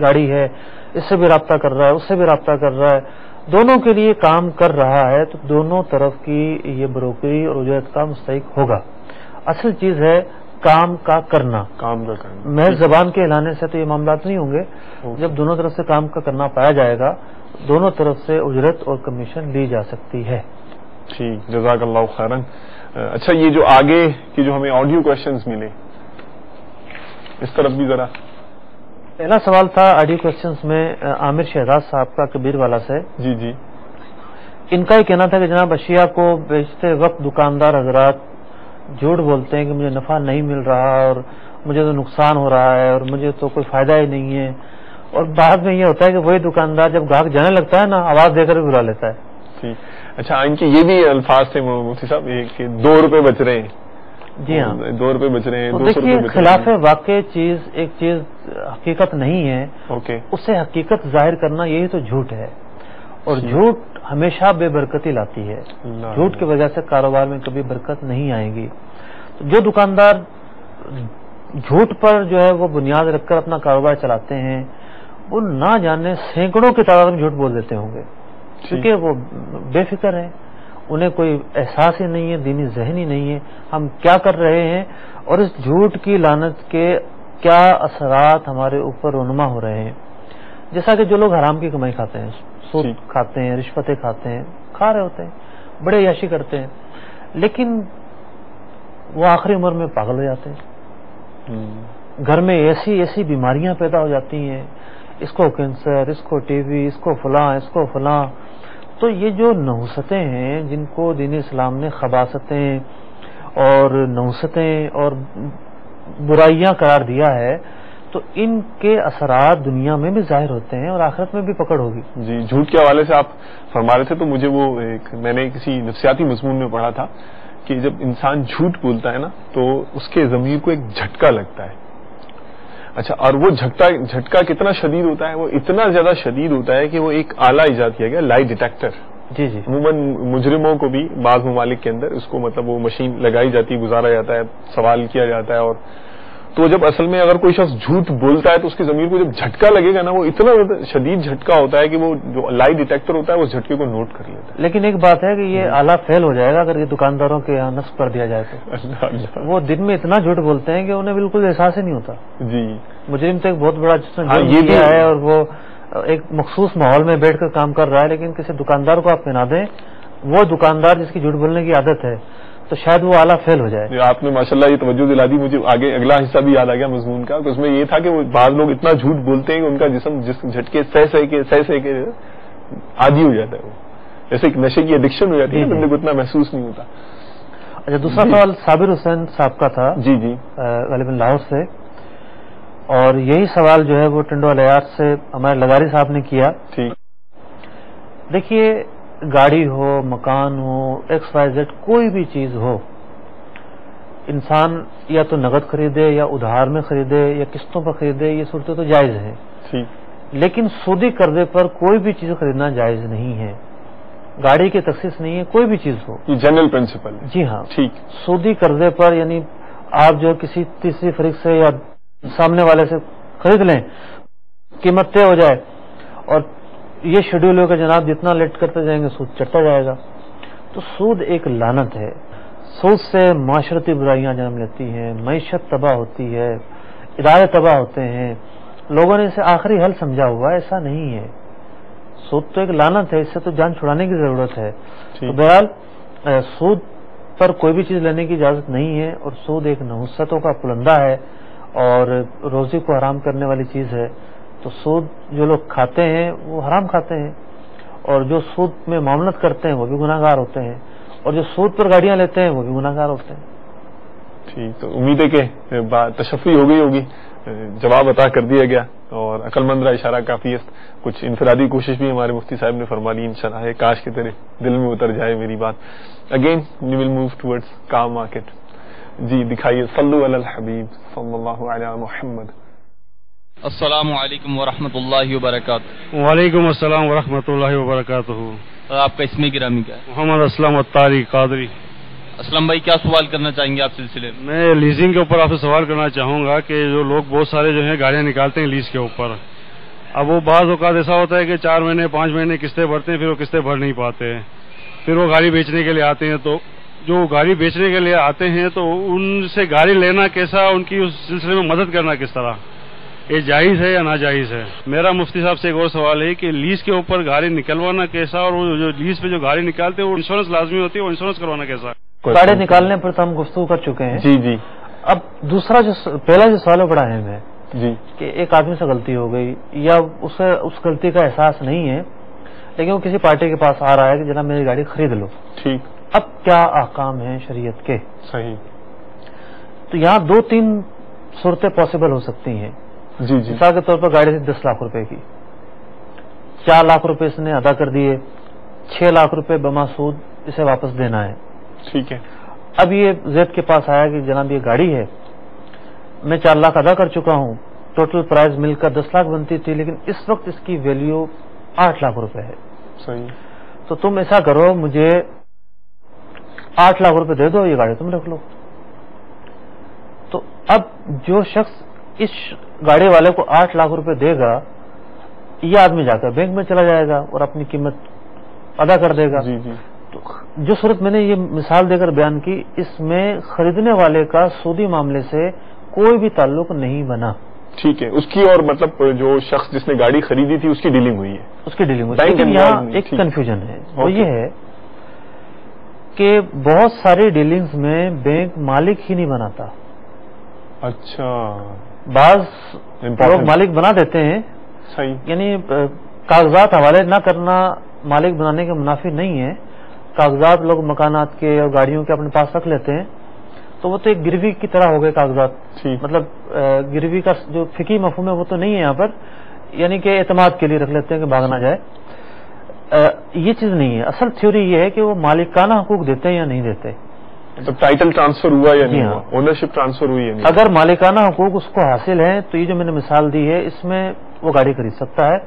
گاڑی ہے، اس سے بھی رابطہ کر رہا ہے، اس سے بھی رابطہ کر رہا ہے، دونوں کے لیے کام کر رہا ہے، تو دونوں طرف کی یہ بروکری اور اجرت کا مستحق ہوگا. اصل چیز ہے کام کا کرنا، محض زبان کے اعلانے سے تو یہ معاملات نہیں ہوں گے. جب دونوں طرف سے کام کا کرنا پایا جائے گا، دونوں طرف سے اجرت اور کمیشن لی جا سکتی ہے. ٹھیک، جزاک اللہ خیرن. اچھا، یہ جو آگے کی جو ہمیں آڈیو کوشچنز ملے، اس طرف بھی ذرا. پہلا سوال تھا آڈیو کوشچنز میں عامر شہزاد صاحب کا کبیر والا سے. جی جی. ان کا یہ کہنا تھا کہ جناب اشیاء کو بیچتے وقت دکاندار حضرات جھوٹ بولتے ہیں کہ مجھے نفع نہیں مل رہا اور مجھے تو نقصان ہو رہا ہے اور مجھے تو کوئی فائدہ ہی نہیں ہے، اور بعد میں یہ ہوتا ہے کہ وہی دکاندار جب گاہک جانے لگتا ہے نا، آواز دے کر بھی بلا لیتا ہے. ٹھیک. اچھا، ان کے یہ بھی الفاظ تھے مفتی صاحب کہ 2 روپے بچ رہے ہیں. جی ہاں، 2 روپے بچ رہے ہیں. دیکھیے، خلاف واقع چیز ایک چیز حقیقت نہیں ہے، اسے حقیقت ظاہر کرنا یہی تو جھوٹ ہے، اور جھوٹ ہمیشہ بے برکتی لاتی ہے. جھوٹ کی وجہ سے کاروبار میں کبھی برکت نہیں آئے گی. جو دکاندار جھوٹ پر جو ہے وہ بنیاد رکھ کر اپنا کاروبار چلاتے ہیں، وہ نہ جانے سینکڑوں کی تعداد میں جھوٹ بول دیتے ہوں گے، کیونکہ وہ بے فکر ہیں، انہیں کوئی احساس ہی نہیں ہے، دینی ذہن ہی نہیں ہے ہم کیا کر رہے ہیں، اور اس جھوٹ کی لعنت کے کیا اثرات ہمارے اوپر رونما ہو رہے ہیں. جیسا کہ جو لوگ حرام کی کمائی کھاتے ہیں، سود کھاتے ہیں، رشوتیں کھاتے ہیں، کھا رہے ہوتے ہیں، بڑے عیاشی کرتے ہیں، لیکن وہ آخری عمر میں پاگل ہو جاتے ہیں. گھر میں ایسی بیماریاں پیدا ہو جاتی ہیں، اس کو کینسر، اس کو ٹی وی، اس کو فلاں، اس کو فلاں. تو یہ جو نحوستیں ہیں جن کو دین اسلام نے خباثتیں اور نحوستیں اور برائیاں قرار دیا ہے، تو ان کے اثرات دنیا میں بھی ظاہر ہوتے ہیں اور آخرت میں بھی پکڑ ہوگی. جی، جھوٹ کے حوالے سے آپ فرما رہے تھے تو مجھے وہ میں نے کسی نفسیاتی مضمون میں پڑھا تھا کہ جب انسان جھوٹ بولتا ہے نا تو اس کے ضمیر کو ایک جھٹکا لگتا ہے. اچھا، اور وہ جھٹکا کتنا شدید ہوتا ہے؟ وہ اتنا زیادہ شدید ہوتا ہے کہ وہ ایک آلہ ایجاد کیا گیا، لائی ڈیٹیکٹر. جی جی. عموماً مجرموں کو بھی بعض ممالک کے اندر اس کو مطلب وہ مشین لگائی جاتی ہے، گزارا جاتا ہے، سوال کیا جاتا ہے، اور تو جب اصل میں اگر کوئی شخص جھوٹ بولتا ہے تو اس کی ضمیر کو جب جھٹکا لگے گا نا، وہ اتنا شدید جھٹکا ہوتا ہے کہ وہ جو لائی ڈیٹیکٹر ہوتا ہے اس جھٹکے کو نوٹ کر لیتا ہے. لیکن ایک بات ہے کہ یہ آلہ فیل ہو جائے گا اگر یہ دکانداروں کے یہاں نصب کر دیا جائے تو. وہ دن میں اتنا جھوٹ بولتے ہیں کہ انہیں بالکل احساس ہی نہیں ہوتا. جی. مجرم تو ایک بہت بڑا جس نے یہ بھی ہے اور وہ ایک مخصوص ماحول میں بیٹھ کر کام کر رہا ہے، لیکن کسی دکاندار کو آپ پہنا دیں، وہ دکاندار جس کی جھوٹ بولنے کی عادت ہے، تو شاید وہ آلہ فیل ہو جائے. آپ نے ماشاءاللہ یہ توجہ دلا دی، مجھے آگے اگلا حصہ بھی یاد آ گیا مضمون کا. اس میں یہ تھا کہ وہ بعض لوگ اتنا جھوٹ بولتے ہیں کہ ان کا جسم جس جھٹکے سہ کے عادی ہو جاتا ہے، وہ جیسے ایک نشے کی ایڈکشن ہو جاتی ہے، بندے کو اتنا محسوس نہیں ہوتا. اچھا، دوسرا سوال صابر حسین صاحب کا تھا. جی جی. غالباً لاہور سے، اور یہی سوال جو ہے وہ ٹنڈو الیاس سے ہمارے لغاری صاحب نے کیا. ٹھیک. دیکھیے، گاڑی ہو، مکان ہو، ایکس وائی زیڈ کوئی بھی چیز ہو، انسان یا تو نقد خریدے یا ادھار میں خریدے یا قسطوں پر خریدے، یہ صورتیں تو جائز ہیں. ٹھیک. لیکن سودی قرضے پر کوئی بھی چیز خریدنا جائز نہیں ہے. گاڑی کی تخصیص نہیں ہے، کوئی بھی چیز ہو، یہ جنرل پرنسپل. جی ہاں. ٹھیک. سودی قرضے پر یعنی آپ جو کسی تیسری فریق سے یا سامنے والے سے خرید لیں، قیمت طے ہو جائے اور یہ شیڈول ہو کہ جناب جتنا لیٹ کرتے جائیں گے سود چڑھتا جائے گا، تو سود ایک لعنت ہے. سود سے معاشرتی برائیاں جنم لیتی ہیں، معیشت تباہ ہوتی ہے، ادارے تباہ ہوتے ہیں. لوگوں نے اسے آخری حل سمجھا ہوا ہے، ایسا نہیں ہے. سود تو ایک لعنت ہے، اس سے تو جان چھڑانے کی ضرورت ہے. تو بہرحال سود پر کوئی بھی چیز لینے کی اجازت نہیں ہے، اور سود ایک نحوستوں کا پلندہ ہے اور روزی کو حرام کرنے والی چیز ہے. تو سود جو لوگ کھاتے ہیں وہ حرام کھاتے ہیں، اور جو سود میں معاملت کرتے ہیں وہ بھی گناہ گار ہوتے ہیں، اور جو سود پر گاڑیاں لیتے ہیں وہ بھی گناہ گار ہوتے ہیں. ٹھیک. تو امید ہے کہ تشفی ہو گئی ہوگی، جواب عطا کر دیا گیا، اور عقل مند رہا اشارہ کافی ہے. کچھ انفرادی کوشش بھی ہمارے مفتی صاحب نے فرما لی، انشاءاللہ ہے کاش کے تیرے دل میں اتر جائے میری بات. Again we will move towards کام مارکیٹ. جی دکھائیے، صلو علی الحبیب صلی اللہ علی محمد. السلام علیکم ورحمۃ اللہ وبرکاتہ. وعلیکم السلام ورحمۃ اللہ وبرکاتہ. آپ کا اسم گرامی کیا ہے؟ محمد اسلم الطاری قادری. اسلم بھائی، کیا سوال کرنا چاہیں گے آپ سلسلے میں؟ میں لیزنگ کے اوپر آپ سے سوال کرنا چاہوں گا کہ جو لوگ بہت سارے جو ہیں گاڑیاں نکالتے ہیں لیز کے اوپر، اب وہ بعض اوقات ایسا ہوتا ہے کہ 4 مہینے 5 مہینے قسطیں بھرتے ہیں، پھر وہ قسطیں بھر نہیں پاتے ہیں، پھر وہ گاڑی بیچنے کے لیے آتے ہیں. تو جو گاڑی بیچنے کے لیے آتے ہیں تو ان سے گاڑی لینا کیسا، ان کی اس سلسلے میں مدد کرنا کس طرح، یہ جائز ہے یا ناجائز ہے؟ میرا مفتی صاحب سے ایک اور سوال ہے کہ لیز کے اوپر گاڑی نکلوانا کیسا، اور وہ جو لیز پہ جو گاڑی نکالتے ہیں وہ انشورنس لازمی ہوتی ہے، وہ انشورنس کروانا کیسا؟ گاڑی نکالنے پر تو ہم گفتگو کر چکے ہیں. جی جی. اب دوسرا پہلا جو سوال ہے بڑا اہم ہے جی، کہ ایک آدمی سے غلطی ہو گئی یا اسے اس غلطی کا احساس نہیں ہے، لیکن وہ کسی پارٹی کے پاس آ رہا ہے کہ جناب میری گاڑی خرید لو. ٹھیک. اب کیا احکام ہیں شریعت کے؟ صحیح. تو یہاں 2-3 صورتیں پاسبل ہو سکتی ہیں. جی جی. مثال کے طور پر گاڑی تھی 10 لاکھ روپے کی، 4 لاکھ روپے اس نے ادا کر دیے، 6 لاکھ روپے بما سود اسے واپس دینا ہے. ٹھیک ہے. اب یہ زید کے پاس آیا کہ جناب یہ گاڑی ہے، میں 4 لاکھ ادا کر چکا ہوں، ٹوٹل پرائز مل کر 10 لاکھ بنتی تھی، لیکن اس وقت اس کی ویلیو 8 لاکھ روپے ہے. صحیح. تو تم ایسا کرو، مجھے 8 لاکھ روپے دے دو، یہ گاڑی تم رکھ لو. تو اب جو شخص اس گاڑی والے کو 8 لاکھ روپے دے گا، یہ آدمی جا کر بینک میں چلا جائے گا اور اپنی قیمت ادا کر دے گا. جی جی. تو جو صورت میں نے یہ مثال دے کر بیان کی، اس میں خریدنے والے کا سودی معاملے سے کوئی بھی تعلق نہیں بنا. ٹھیک ہے. اس کی اور مطلب جو شخص جس نے گاڑی خریدی تھی اس کی ڈیلنگ ہوئی ہے، اس کی ڈیلنگ ہوئی. لیکن یہاں ایک کنفیوژن ہے، وہ یہ ہے کہ بہت ساری ڈیلنگز میں بینک مالک ہی نہیں بناتا. اچھا. بعض لوگ مالک بنا دیتے ہیں. صحیح. یعنی کاغذات حوالے نہ کرنا مالک بنانے کے منافی نہیں ہے. کاغذات لوگ مکانات کے اور گاڑیوں کے اپنے پاس رکھ لیتے ہیں، تو وہ تو ایک گروی کی طرح ہو گئے کاغذات. مطلب گروی کا جو فقہی مفہوم ہے وہ تو نہیں ہے یہاں پر، یعنی کہ اعتماد کے لیے رکھ لیتے ہیں کہ بھاگ نہ جائے. یہ چیز نہیں ہے. اصل تھیوری یہ ہے کہ وہ مالکانہ حقوق دیتے ہیں یا نہیں دیتے. مطلب ٹائٹل ٹرانسفر ہوا یا نہیں ہوا، اونرشپ ٹرانسفر ہوئی یا نہیں. اگر مالکانہ حقوق اس کو حاصل ہیں تو یہ جو میں نے مثال دی ہے اس میں وہ گاڑی خرید سکتا ہے،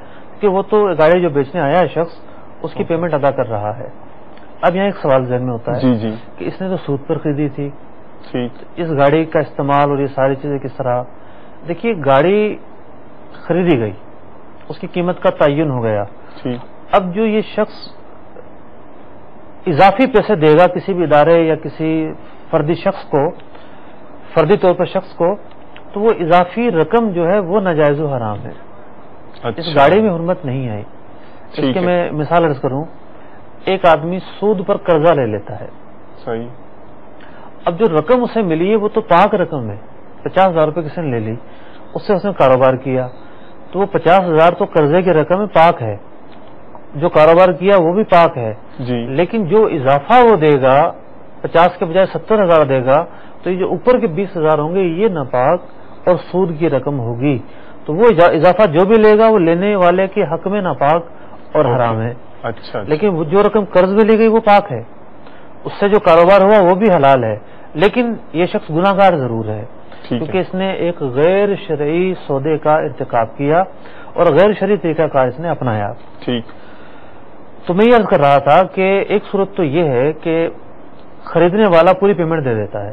کہ وہ تو گاڑی جو بیچنے آیا ہے شخص، اس کی پیمنٹ ادا کر رہا ہے. اب یہاں ایک سوال ذہن میں ہوتا ہے جی جی کہ اس نے تو سود پر خریدی تھی، ٹھیک، اس گاڑی کا استعمال اور یہ ساری چیزیں کس طرح؟ دیکھیے گاڑی خریدی گئی، اس کی قیمت کا تعین ہو گیا. ٹھیک. اب جو یہ شخص اضافی پیسے دے گا کسی بھی ادارے یا کسی فردی شخص کو، فردی طور پر شخص کو، تو وہ اضافی رقم جو ہے وہ ناجائز و حرام ہے. اس گاڑی میں حرمت نہیں آئی. اس کے میں مثال عرض کروں، ایک آدمی سود پر قرضہ لے لیتا ہے. صحیح. اب جو رقم اسے ملی ہے وہ تو پاک رقم ہے، 50,000 روپے کسی نے لے لی، اس سے کاروبار کیا، تو وہ 50,000 تو قرضے کی رقم میں پاک ہے، جو کاروبار کیا وہ بھی پاک ہے. جی. لیکن جو اضافہ وہ دے گا 50 کے بجائے 70,000 دے گا، تو یہ جو اوپر کے 20,000 ہوں گے یہ ناپاک اور سود کی رقم ہوگی. تو وہ اضافہ جو بھی لے گا وہ لینے والے کے حق میں ناپاک اور حرام ہے. اچھا. لیکن وہ جو رقم قرض میں لی گئی وہ پاک ہے، اس سے جو کاروبار ہوا وہ بھی حلال ہے. لیکن یہ شخص گناہ گار ضرور ہے، کیونکہ اس نے ایک غیر شرعی سودے کا ارتکاب کیا اور غیر شرعی طریقہ کار اس نے اپنایا. ٹھیک. تو میں یہ عرض کر رہا تھا کہ ایک صورت تو یہ ہے کہ خریدنے والا پوری پیمنٹ دے دیتا ہے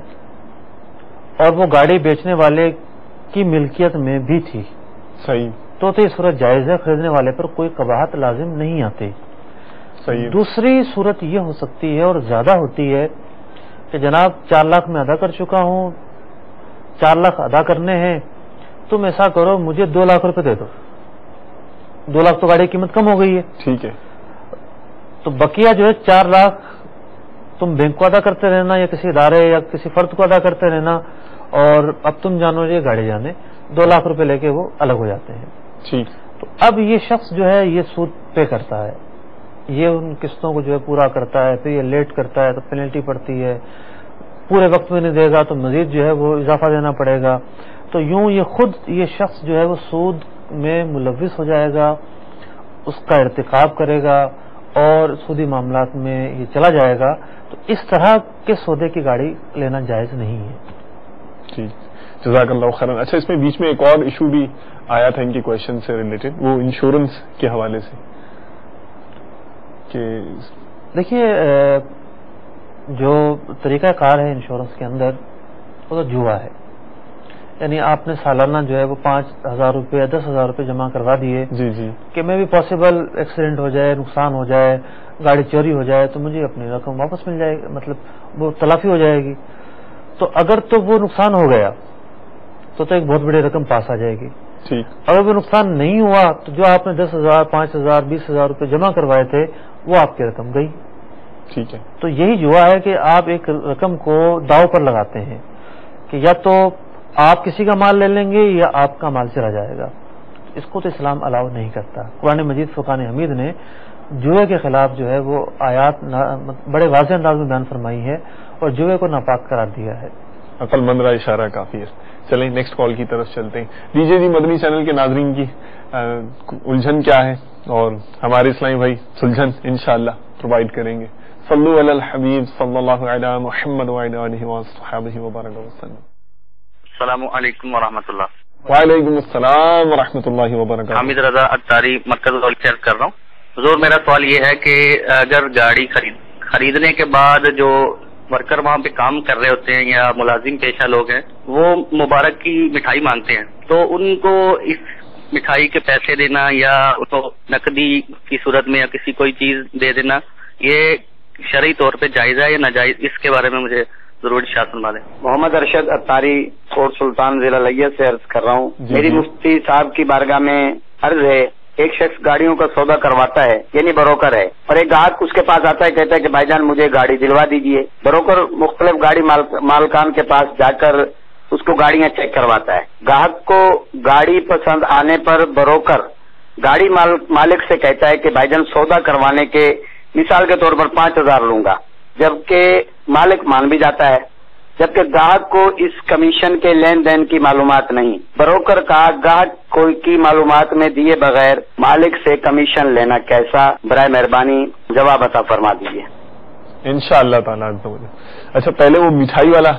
اور وہ گاڑی بیچنے والے کی ملکیت میں بھی تھی. صحیح. تو یہ صورت جائز ہے، خریدنے والے پر کوئی قباحت لازم نہیں آتی. صحیح. دوسری صورت یہ ہو سکتی ہے اور زیادہ ہوتی ہے کہ جناب 4 لاکھ میں ادا کر چکا ہوں، 4 لاکھ ادا کرنے ہیں، تم ایسا کرو مجھے 2 لاکھ روپے دے دو. 2 لاکھ تو گاڑی کی قیمت کم ہو گئی ہے. ٹھیک ہے. تو بقیہ جو ہے 4 لاکھ تم بینک کو ادا کرتے رہنا یا کسی ادارے یا کسی فرد کو ادا کرتے رہنا، اور اب تم جانو یہ گاڑی جانے. 2 لاکھ روپے لے کے وہ الگ ہو جاتے ہیں. ٹھیک. تو اب یہ شخص جو ہے یہ سود پے کرتا ہے، یہ ان قسطوں کو جو ہے پورا کرتا ہے، پھر یہ لیٹ کرتا ہے تو پینلٹی پڑتی ہے، پورے وقت میں نہیں دے گا تو مزید جو ہے وہ اضافہ دینا پڑے گا. تو یوں یہ خود یہ شخص جو ہے وہ سود میں ملوث ہو جائے گا، اس کا ارتکاب کرے گا اور سودی معاملات میں یہ چلا جائے گا. تو اس طرح کے سودے کی گاڑی لینا جائز نہیں ہے. ٹھیک. جزاک اللہ خیرا. اچھا، اس میں بیچ میں ایک اور ایشو بھی آیا تھا ان کے کویشچن سے ریلیٹڈ، وہ انشورنس کے حوالے سے کہ دیکھیے جو طریقہ کار ہے انشورنس کے اندر وہ تو جوا ہے. یعنی آپ نے سالانہ جو ہے وہ 5,000 روپے یا 10,000 روپے جمع کروا دیے کہ میں بھی پاسبل ایکسیڈنٹ ہو جائے، نقصان ہو جائے، گاڑی چوری ہو جائے تو مجھے اپنی رقم واپس مل جائے گی، مطلب وہ تلافی ہو جائے گی. تو اگر تو وہ نقصان ہو گیا تو ایک بہت بڑی رقم پاس آ جائے گی. اگر وہ نقصان نہیں ہوا تو جو آپ نے 10,000 5,000 20,000 روپے جمع کروائے تھے وہ آپ کی رقم گئی. ٹھیک ہے. تو یہی جوا ہے کہ آپ ایک رقم کو داؤ پر لگاتے ہیں کہ یا تو آپ کسی کا مال لے لیں گے یا آپ کا مال چلا جائے گا. اس کو تو اسلام الاؤ نہیں کرتا. قرآن مجید فرقان حمید نے جوئے کے خلاف جو ہے وہ آیات بڑے واضح انداز میں بیان فرمائی ہے اور جوئے کو ناپاک قرار دیا ہے. عقل مند رہا اشارہ کافی ہے. چلیں نیکسٹ کال کی طرف چلتے ہیں. دیجیے جی مدنی چینل کے ناظرین کی الجھن کیا ہے اور ہمارے اسلامی بھائی سلجھن انشاءاللہ پرووائڈ کریں گے. صلو علی الحبیب صلی اللہ علیہ محمد وعلی آلہ وصحبہ وبارک وسلم. السلام علیکم ورحمۃ اللہ. وعلیکم السلام ورحمۃ اللہ وبرکاتہ. حامد رضا اتاری مرکز سے کر رہا ہوں. حضور میرا سوال یہ ہے کہ اگر گاڑی خریدنے کے بعد جو ورکر وہاں پہ کام کر رہے ہوتے ہیں یا ملازم پیشہ لوگ ہیں وہ مبارک کی مٹھائی مانگتے ہیں تو ان کو اس مٹھائی کے پیسے دینا یا اس کو نقدی کی صورت میں یا کسی کوئی چیز دے دینا یہ شرعی طور پہ جائز ہے یا ناجائز، اس کے بارے میں مجھے ضرور ارشاد فرما دیں. محمد ارشد اتاری کوٹ سلطان ضلع لیہ سے عرض کر رہا ہوں. میری مفتی صاحب کی بارگاہ میں عرض ہے، ایک شخص گاڑیوں کا سودا کرواتا ہے یعنی بروکر ہے اور ایک گاہک اس کے پاس آتا ہے، کہتا ہے کہ بھائی جان مجھے گاڑی دلوا دیجیے. بروکر مختلف گاڑی مالکان کے پاس جا کر اس کو گاڑیاں چیک کرواتا ہے. گاہک کو گاڑی پسند آنے پر بروکر گاڑی مالک سے کہتا ہے کہ بھائی جان سودا کروانے کے مثال کے طور پر 5,000 لوں گا، جبکہ مالک مان بھی جاتا ہے، جبکہ گاہک کو اس کمیشن کے لین دین کی معلومات نہیں. بروکر کا گاہک کوئی کی معلومات میں دیے بغیر مالک سے کمیشن لینا کیسا؟ برائے مہربانی جواب عطا فرما دیجیے انشاءاللہ تعالیٰ. اچھا پہلے وہ مٹھائی والا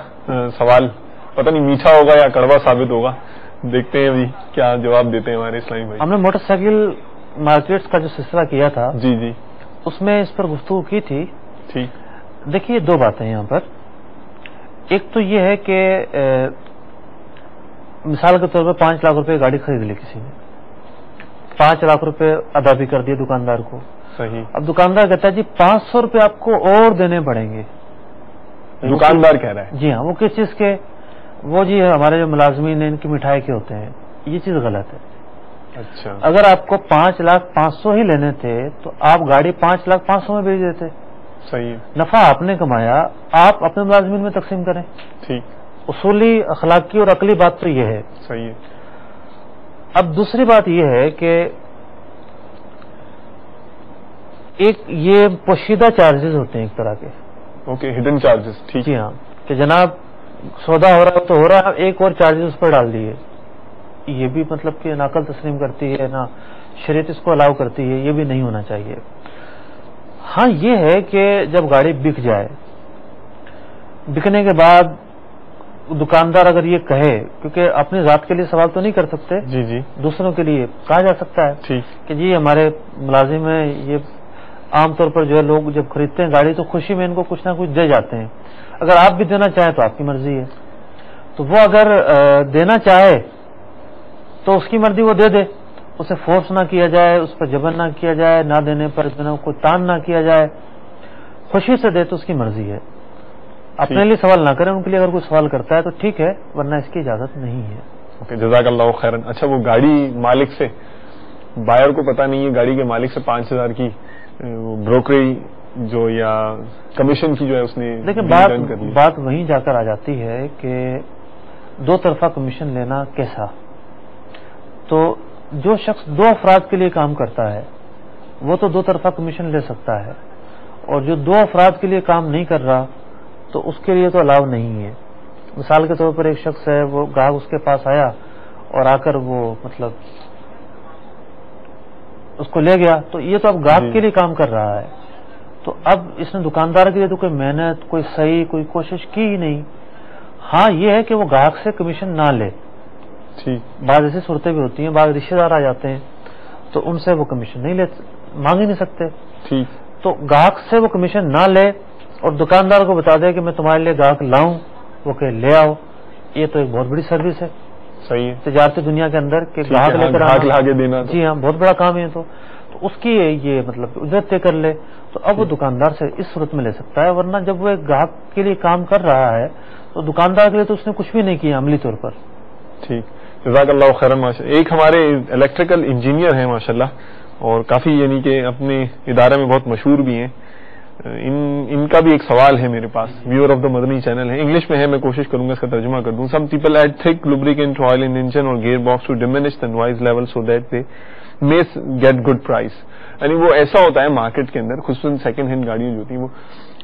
سوال پتہ نہیں میٹھا ہوگا یا کڑوا ثابت ہوگا، دیکھتے ہیں ابھی کیا جواب دیتے ہیں ہمارے اسلامی بھائی. ہم نے موٹر سائیکل مارکیٹس کا جو سلسلہ کیا تھا جی اس میں اس پر گفتگو کی تھی. ٹھیک. دیکھیے دو باتیں یہاں پر. ایک تو یہ ہے کہ مثال کے طور پر 5 لاکھ روپے گاڑی خرید لی کسی نے، 5 لاکھ روپے ادا بھی کر دیے دکاندار کو. صحیح. اب دکاندار کہتا ہے جی 500 روپے آپ کو اور دینے پڑیں گے. دکاندار کہہ رہا ہے. جی ہاں. وہ کس چیز کے؟ وہ جی ہمارے جو ملازمین ہیں ان کی مٹھائی کے ہوتے ہیں. یہ چیز غلط ہے. اچھا. اگر آپ کو 5,05,000 ہی لینے تھے تو آپ گاڑی 5,05,000 میں بھیج دیتے. صحیح. نفع آپ نے کمایا، آپ اپنے ملازمین میں تقسیم کریں. ٹھیک. اصولی اخلاقی اور عقلی بات تو یہ ہے. صحیح ہے. اب دوسری بات یہ ہے کہ ایک یہ پوشیدہ چارجز ہوتے ہیں ایک طرح کے. اوکے. Hidden charges. ٹھیک. جی ہاں کہ جناب سودا ہو رہا ہے تو ہو رہا ہے، ایک اور چارجز اس پر ڈال دیے. یہ بھی مطلب کہ نہ عقل تسلیم کرتی ہے نہ شریعت اس کو الاؤ کرتی ہے. یہ بھی نہیں ہونا چاہیے. ہاں یہ ہے کہ جب گاڑی بک جائے، بکنے کے بعد دکاندار اگر یہ کہے، کیونکہ اپنی ذات کے لیے سوال تو نہیں کر سکتے، جی دوسروں کے لیے کہا جا سکتا ہے. ٹھیک. کہ جی ہمارے ملازم ہیں، یہ عام طور پر جو ہے لوگ جب خریدتے ہیں گاڑی تو خوشی میں ان کو کچھ نہ کچھ دے جاتے ہیں. اگر آپ بھی دینا چاہیں تو آپ کی مرضی ہے. تو وہ اگر دینا چاہے تو اس کی مرضی وہ دے دے، اسے فورس نہ کیا جائے، اس پر جبر نہ کیا جائے، نہ دینے پر کوئی تان نہ کیا جائے، خوشی سے دے تو اس کی مرضی ہے. اپنے لیے سوال نہ کریں، ان کے لیے اگر کوئی سوال کرتا ہے تو ٹھیک ہے، ورنہ اس کی اجازت نہیں ہے. اوکے. جزاک اللہ خیرن. اچھا وہ گاڑی مالک سے بائر کو پتا نہیں ہے، گاڑی کے مالک سے 5,000 کی بروکری جو یا کمیشن کی جو ہے اس نے لیکن بات وہیں جا کر آ جاتی ہے کہ دو طرفہ کمیشن لینا کیسا. تو جو شخص 2 افراد کے لیے کام کرتا ہے وہ تو 2 طرفہ کمیشن لے سکتا ہے، اور جو 2 افراد کے لیے کام نہیں کر رہا تو اس کے لیے تو الاؤ نہیں ہے. مثال کے طور پر ایک شخص ہے، وہ گاہک اس کے پاس آیا اور آ کر وہ مطلب اس کو لے گیا، تو یہ تو اب گاہک کے لیے کام کر رہا ہے. تو اب اس نے دکاندار کے لیے تو کوئی محنت، کوئی صحیح کوئی کوشش کی ہی نہیں. ہاں یہ ہے کہ وہ گاہک سے کمیشن نہ لے. بعض ایسی صورتیں بھی ہوتی ہیں، بعض رشتے دار آ جاتے ہیں تو ان سے وہ کمیشن نہیں لے، مانگ ہی نہیں سکتے. تو گاہک سے وہ کمیشن نہ لے اور دکاندار کو بتا دے کہ میں تمہارے لیے گاہک لاؤں، وہ کہ لے آؤ. یہ تو ایک بہت بڑی سروس ہے. صحیح ہے تجارتی دنیا کے اندر کہ گاہک لے کر لا کے دینا. جی ہاں بہت بڑا کام ہے. تو اس کی یہ مطلب اجرت طے کر لے تو اب وہ دکاندار سے اس صورت میں لے سکتا ہے. ورنہ جب وہ ایک گاہک کے لیے کام کر رہا ہے تو دکاندار کے لیے تو اس نے کچھ بھی نہیں کیا عملی طور پر. ٹھیک, جزاک اللہ خیرا. ماشاءاللہ ایک ہمارے الیکٹریکل انجینئر ہیں ماشاءاللہ, اور کافی یعنی کہ اپنے ادارے میں بہت مشہور بھی ہیں. ان کا بھی ایک سوال ہے میرے پاس, viewer of the Madani channel ہے, انگلش میں ہے, میں کوشش کروں گا اس کا ترجمہ کر دوں. سم people add thick lubricant oil in engine اور gear box to diminish the noise level so that they may get good price. یعنی وہ ایسا ہوتا ہے مارکیٹ کے اندر, خصوصاً سیکنڈ ہینڈ گاڑیاں جو ہوتی ہیں وہ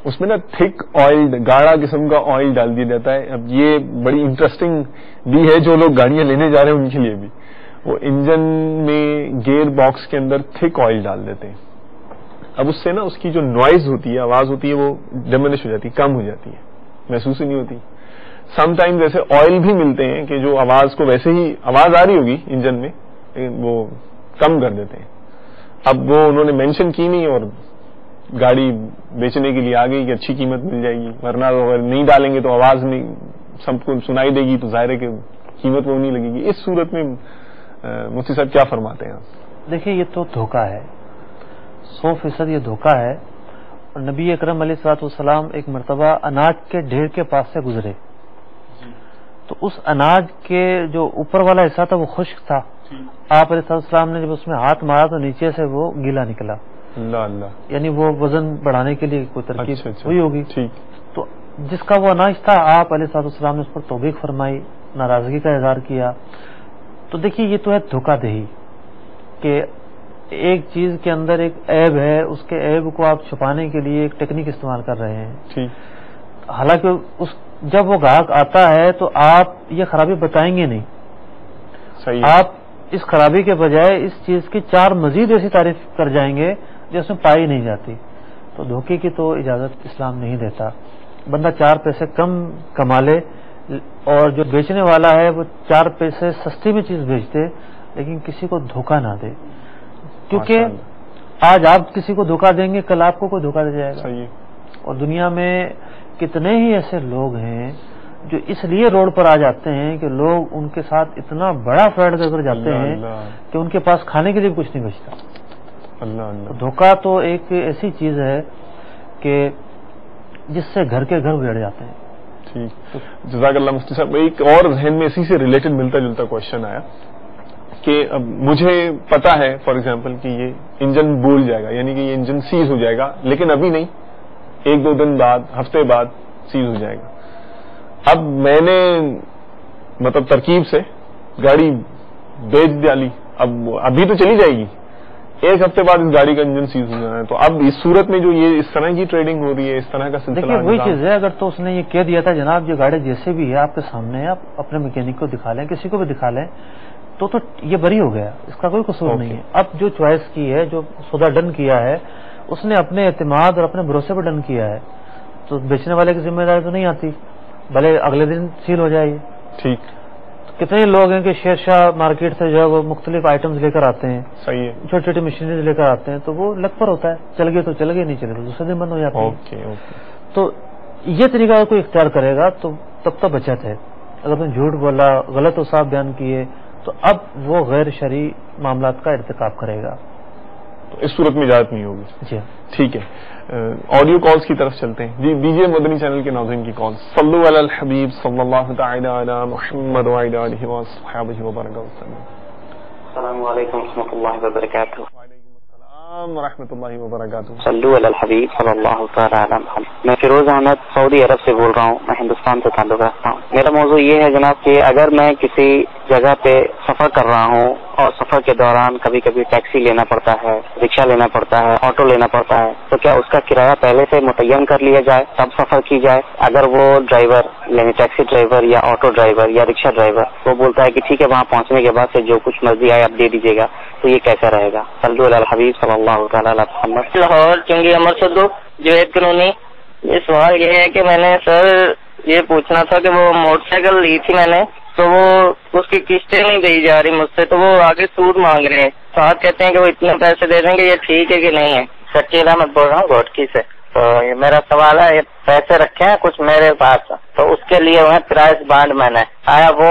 اس میں نا تھک آئل, گاڑھا قسم کا آئل ڈال دیا جاتا ہے. اب یہ بڑی انٹرسٹنگ بھی ہے جو لوگ گاڑیاں لینے جا رہے ہیں ان کے لیے بھی. وہ انجن میں گیئر باکس کے اندر تھک آئل ڈال دیتے ہیں. اب اس سے نا اس کی جو نوائز ہوتی ہے, آواز ہوتی ہے, وہ ڈیمینش ہو جاتی ہے, کم ہو جاتی ہے, محسوس ہی نہیں ہوتی. سم ٹائمز ایسے آئل بھی ملتے ہیں کہ جو آواز کو ویسے ہی آواز آ رہی ہوگی انجن میں وہ کم کر دیتے ہیں. اب وہ انہوں نے مینشن کی نہیں اور گاڑی بیچنے کے لیے آ گئی کہ اچھی قیمت مل جائے گی, ورنہ اگر نہیں ڈالیں گے تو آواز نہیں سب کو سنائی دے گی تو ظاہر ہے کہ قیمت وہ نہیں لگے گی. اس صورت میں مفتی صاحب کیا فرماتے ہیں آپ؟ دیکھیے یہ تو دھوکہ ہے, 100% یہ دھوکہ ہے. اور نبی اکرم علیہ الصلوۃ والسلام ایک مرتبہ اناج کے ڈھیر کے پاس سے گزرے تو اس اناج کے جو اوپر والا حصہ تھا وہ خشک تھا. آپ علیہ السلام نے جب اس میں ہاتھ مارا تو نیچے سے وہ گیلا نکلا. اللہ اللہ, یعنی وہ وزن بڑھانے کے لیے کوئی ترکیب ہوئی ہوگی. ٹھیک, تو جس کا وہ اناج تھا آپ علیہ السلام نے اس پر توبیخ فرمائی, ناراضگی کا اظہار کیا. تو دیکھیے یہ تو ہے دھوکہ دہی کہ ایک چیز کے اندر ایک عیب ہے, اس کے عیب کو آپ چھپانے کے لیے ایک ٹیکنیک استعمال کر رہے ہیں. ٹھیک, حالانکہ جب وہ گاہک آتا ہے تو آپ یہ خرابی بتائیں گے نہیں. صحیح, آپ اس خرابی کے بجائے اس چیز کی 4 مزید ایسی تعریف کر جائیں گے جو اس میں پائی نہیں جاتی. تو دھوکے کی تو اجازت اسلام نہیں دیتا. بندہ 4 پیسے کم کما لے اور جو بیچنے والا ہے وہ 4 پیسے سستی میں چیز بیچ دے, لیکن کسی کو دھوکہ نہ دے. کیونکہ آج آپ کسی کو دھوکہ دیں گے, کل آپ کو کوئی دھوکہ دے جائے گا. صحیح. اور دنیا میں کتنے ہی ایسے لوگ ہیں جو اس لیے روڈ پر آ جاتے ہیں کہ لوگ ان کے ساتھ اتنا بڑا فراڈ کر جاتے ہیں کہ ان کے پاس کھانے کے لیے کچھ نہیں بچتا. دھوکہ تو ایک ایسی چیز ہے کہ جس سے گھر کے گھر اجڑ جاتے ہیں. ٹھیک, جزاک اللہ مفتی صاحب. ایک اور ذہن میں اسی سے ریلیٹڈ ملتا جلتا کوشچن آیا کہ اب مجھے پتا ہے فار ایگزامپل کہ یہ انجن بول جائے گا, یعنی کہ یہ انجن سیز ہو جائے گا, لیکن ابھی نہیں, 1-2 دن بعد, ہفتے بعد سیز ہو جائے گا. اب میں نے مطلب ترکیب سے گاڑی بیچ ڈالی, اب ابھی تو چلی جائے گی, 1 ہفتے بعد اس گاڑی کا انجن سیز ہو جانا ہے. تو اب اس صورت میں جو یہ اس طرح کی ٹریڈنگ ہو رہی ہے, اس طرح کا سلسلہ, دیکھیے وہی چیز ہے. اگر تو اس نے یہ کہہ دیا تھا جناب یہ گاڑی جیسے بھی ہے آپ کے سامنے ہے, آپ اپنے میکینک کو دکھا لیں, کسی کو بھی دکھا لیں, تو یہ بری ہو گیا, اس کا کوئی قصور نہیں ہے. اب جو چوائس کی ہے, جو سودا ڈن کیا ہے, اس نے اپنے اعتماد اور اپنے بھروسے پر ڈن کیا ہے, تو بیچنے والے کی ذمہ داری تو نہیں آتی, بھلے اگلے دن سیل ہو جائے گی. ٹھیک, کتنے لوگ ہیں کہ شیر شاہ مارکیٹ سے جو ہے وہ مختلف آئٹمز لے کر آتے ہیں. صحیح ہے, چھوٹی چھوٹی مشینری لے کر آتے ہیں, تو وہ لگ پر ہوتا ہے, چل گئے تو چل گئے, نہیں چلے تو دوسرے دن بند ہو جاتے ہیں. تو یہ طریقہ کوئی اختیار کرے گا تو تب تو بچت ہے. اگر تم جھوٹ بولا, غلط اوصاف بیان کیے, تو اب وہ غیر شرعی معاملات کا ارتکاب کرے گا, تو اس صورت میں اجازت نہیں ہوگی. جی ٹھیک ہے, آڈیو کالز کی طرف چلتے ہیں. جی دیجیے مدنی چینل کے ناظرین کی کال. صلو علی الحبیب صلی اللہ تعالی علی محمد وعلی آلہ وصحبہ وبارک وسلم. السلام علیکم ورحمۃ اللہ وبرکاتہ. السلام ورحمۃ اللہ وبرکاتہ. صلو علی الحبیب صلی اللہ تعالی علی محمد. میں فیروز احمد سعودی عرب سے بول رہا ہوں, میں ہندوستان سے تعلق رکھتا ہوں. میرا موضوع یہ ہے جناب کہ اگر میں کسی جگہ پہ سفر کر رہا ہوں اور سفر کے دوران کبھی کبھی ٹیکسی لینا پڑتا ہے, رکشہ لینا پڑتا ہے, آٹو لینا پڑتا ہے, تو کیا اس کا کرایہ پہلے سے متعین کر لیا جائے تب سفر کی جائے؟ اگر وہ ڈرائیور یعنی ٹیکسی ڈرائیور یا آٹو ڈرائیور یا رکشہ ڈرائیور وہ بولتا ہے کہ ٹھیک ہے وہاں پہنچنے کے بعد سے جو کچھ مرضی آئے آپ دے دیجیے گا, تو یہ کیسا رہے گا؟ صلی اللہ الحبیب صلی اللہ تعالی علی محمد. لاہور چنگی امر صدو جوید کالونی. یہ سوال یہ ہے کہ میں نے سر یہ پوچھنا تھا کہ وہ موٹر سائیکل لی تھی میں نے, تو وہ اس کی قسطیں نہیں دی جا رہی مجھ سے, تو وہ آگے سود مانگ رہے ہیں. ساتھ کہتے ہیں کہ وہ اتنے پیسے دے دیں گے, یہ ٹھیک ہے کہ نہیں ہے؟ سچی احمد بول رہا ہوں گھوٹکی سے. تو یہ میرا سوال ہے, یہ پیسے رکھے ہیں کچھ میرے پاس, تو اس کے لیے وہ پرائز بانڈ میں نے آیا, وہ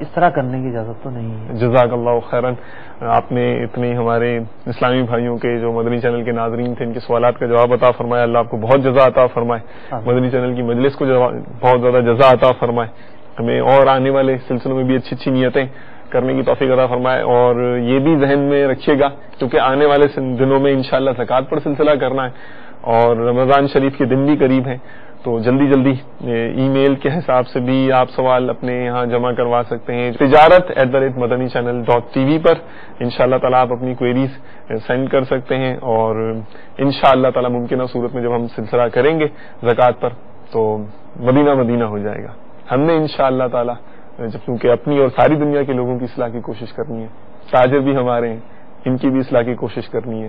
اس طرح کرنے کی اجازت تو نہیں ہے. جزاک اللہ خیرن. آپ نے اتنے ہمارے اسلامی بھائیوں کے جو مدنی چینل کے ناظرین تھے ان کے سوالات کا جواب عطا فرمایا. اللہ آپ کو بہت جزا عطا فرمائے. مدنی چینل کی مجلس کو بہت زیادہ جزا عطا فرمائے. ہمیں اور آنے والے سلسلوں میں بھی اچھی اچھی نیتیں کرنے کی توفیق عطا فرمائے. اور یہ بھی ذہن میں رکھیے گا کیونکہ آنے والے دنوں میں انشاءاللہ زکوٰۃ پر سلسلہ کرنا ہے اور رمضان شریف کے دن بھی قریب ہیں, تو جلدی جلدی ای میل کے حساب سے بھی آپ سوال اپنے یہاں جمع کروا سکتے ہیں tijarat@madanichannel.tv پر. انشاءاللہ تعالیٰ آپ اپنی کوئریز سینڈ کر سکتے ہیں اور انشاءاللہ تعالیٰ ممکنہ صورت میں جب ہم سلسلہ کریں گے زکوٰۃ پر تو مدینہ مدینہ ہو جائے گا. ہم نے انشاءاللہ تعالیٰ جب کیونکہ اپنی اور ساری دنیا کے لوگوں کی اصلاح کی کوشش کرنی ہے, تاجر بھی ہمارے ہیں ان کی بھی اصلاح کی کوشش کرنی ہے.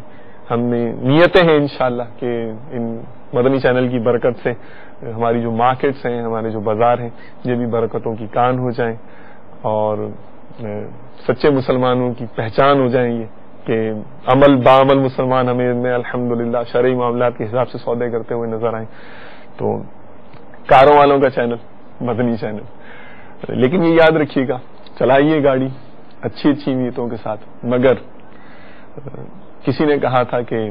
ہم نے نیتیں ہیں انشاءاللہ کہ ان مدنی چینل کی برکت سے ہماری جو مارکیٹس ہیں, ہمارے جو بازار ہیں, یہ بھی برکتوں کی کان ہو جائیں اور سچے مسلمانوں کی پہچان ہو جائیں یہ کہ عمل بعمل مسلمان ہمیں الحمدللہ شرعی معاملات کے حساب سے سودے کرتے ہوئے نظر آئیں. تو کاروں والوں کا چینل مدنی چینل. لیکن یہ یاد رکھیے گا, چلائیے گاڑی اچھی اچھی نیتوں کے ساتھ, مگر کسی نے کہا تھا کہ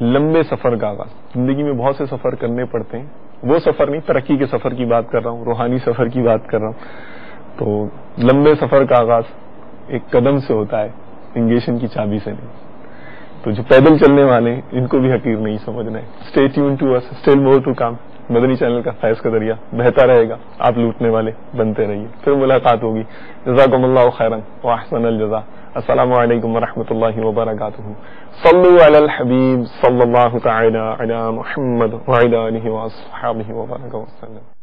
لمبے سفر کا آغاز, زندگی میں بہت سے سفر کرنے پڑتے ہیں, وہ سفر نہیں ترقی کے سفر کی بات کر رہا ہوں, روحانی سفر کی بات کر رہا ہوں. تو لمبے سفر کا آغاز ایک قدم سے ہوتا ہے, انگیشن کی چابی سے نہیں. تو جو پیدل چلنے والے ہیں ان کو بھی حقیر نہیں سمجھنا ہے. Stay tuned to us, still more to come. Madani channel کا فیض کا ذریعہ بہتا رہے گا, آپ لوٹنے والے بنتے رہیے. پھر ملاقات ہوگی. جزاکم اللہ خیرا واحسن الجزاء. السلام علیکم ورحمۃ اللہ وبرکاتہ. صلو علی الحبیب صلی اللہ تعالی علی محمد وعلی آلہ واصحابہ وبارک وسلم.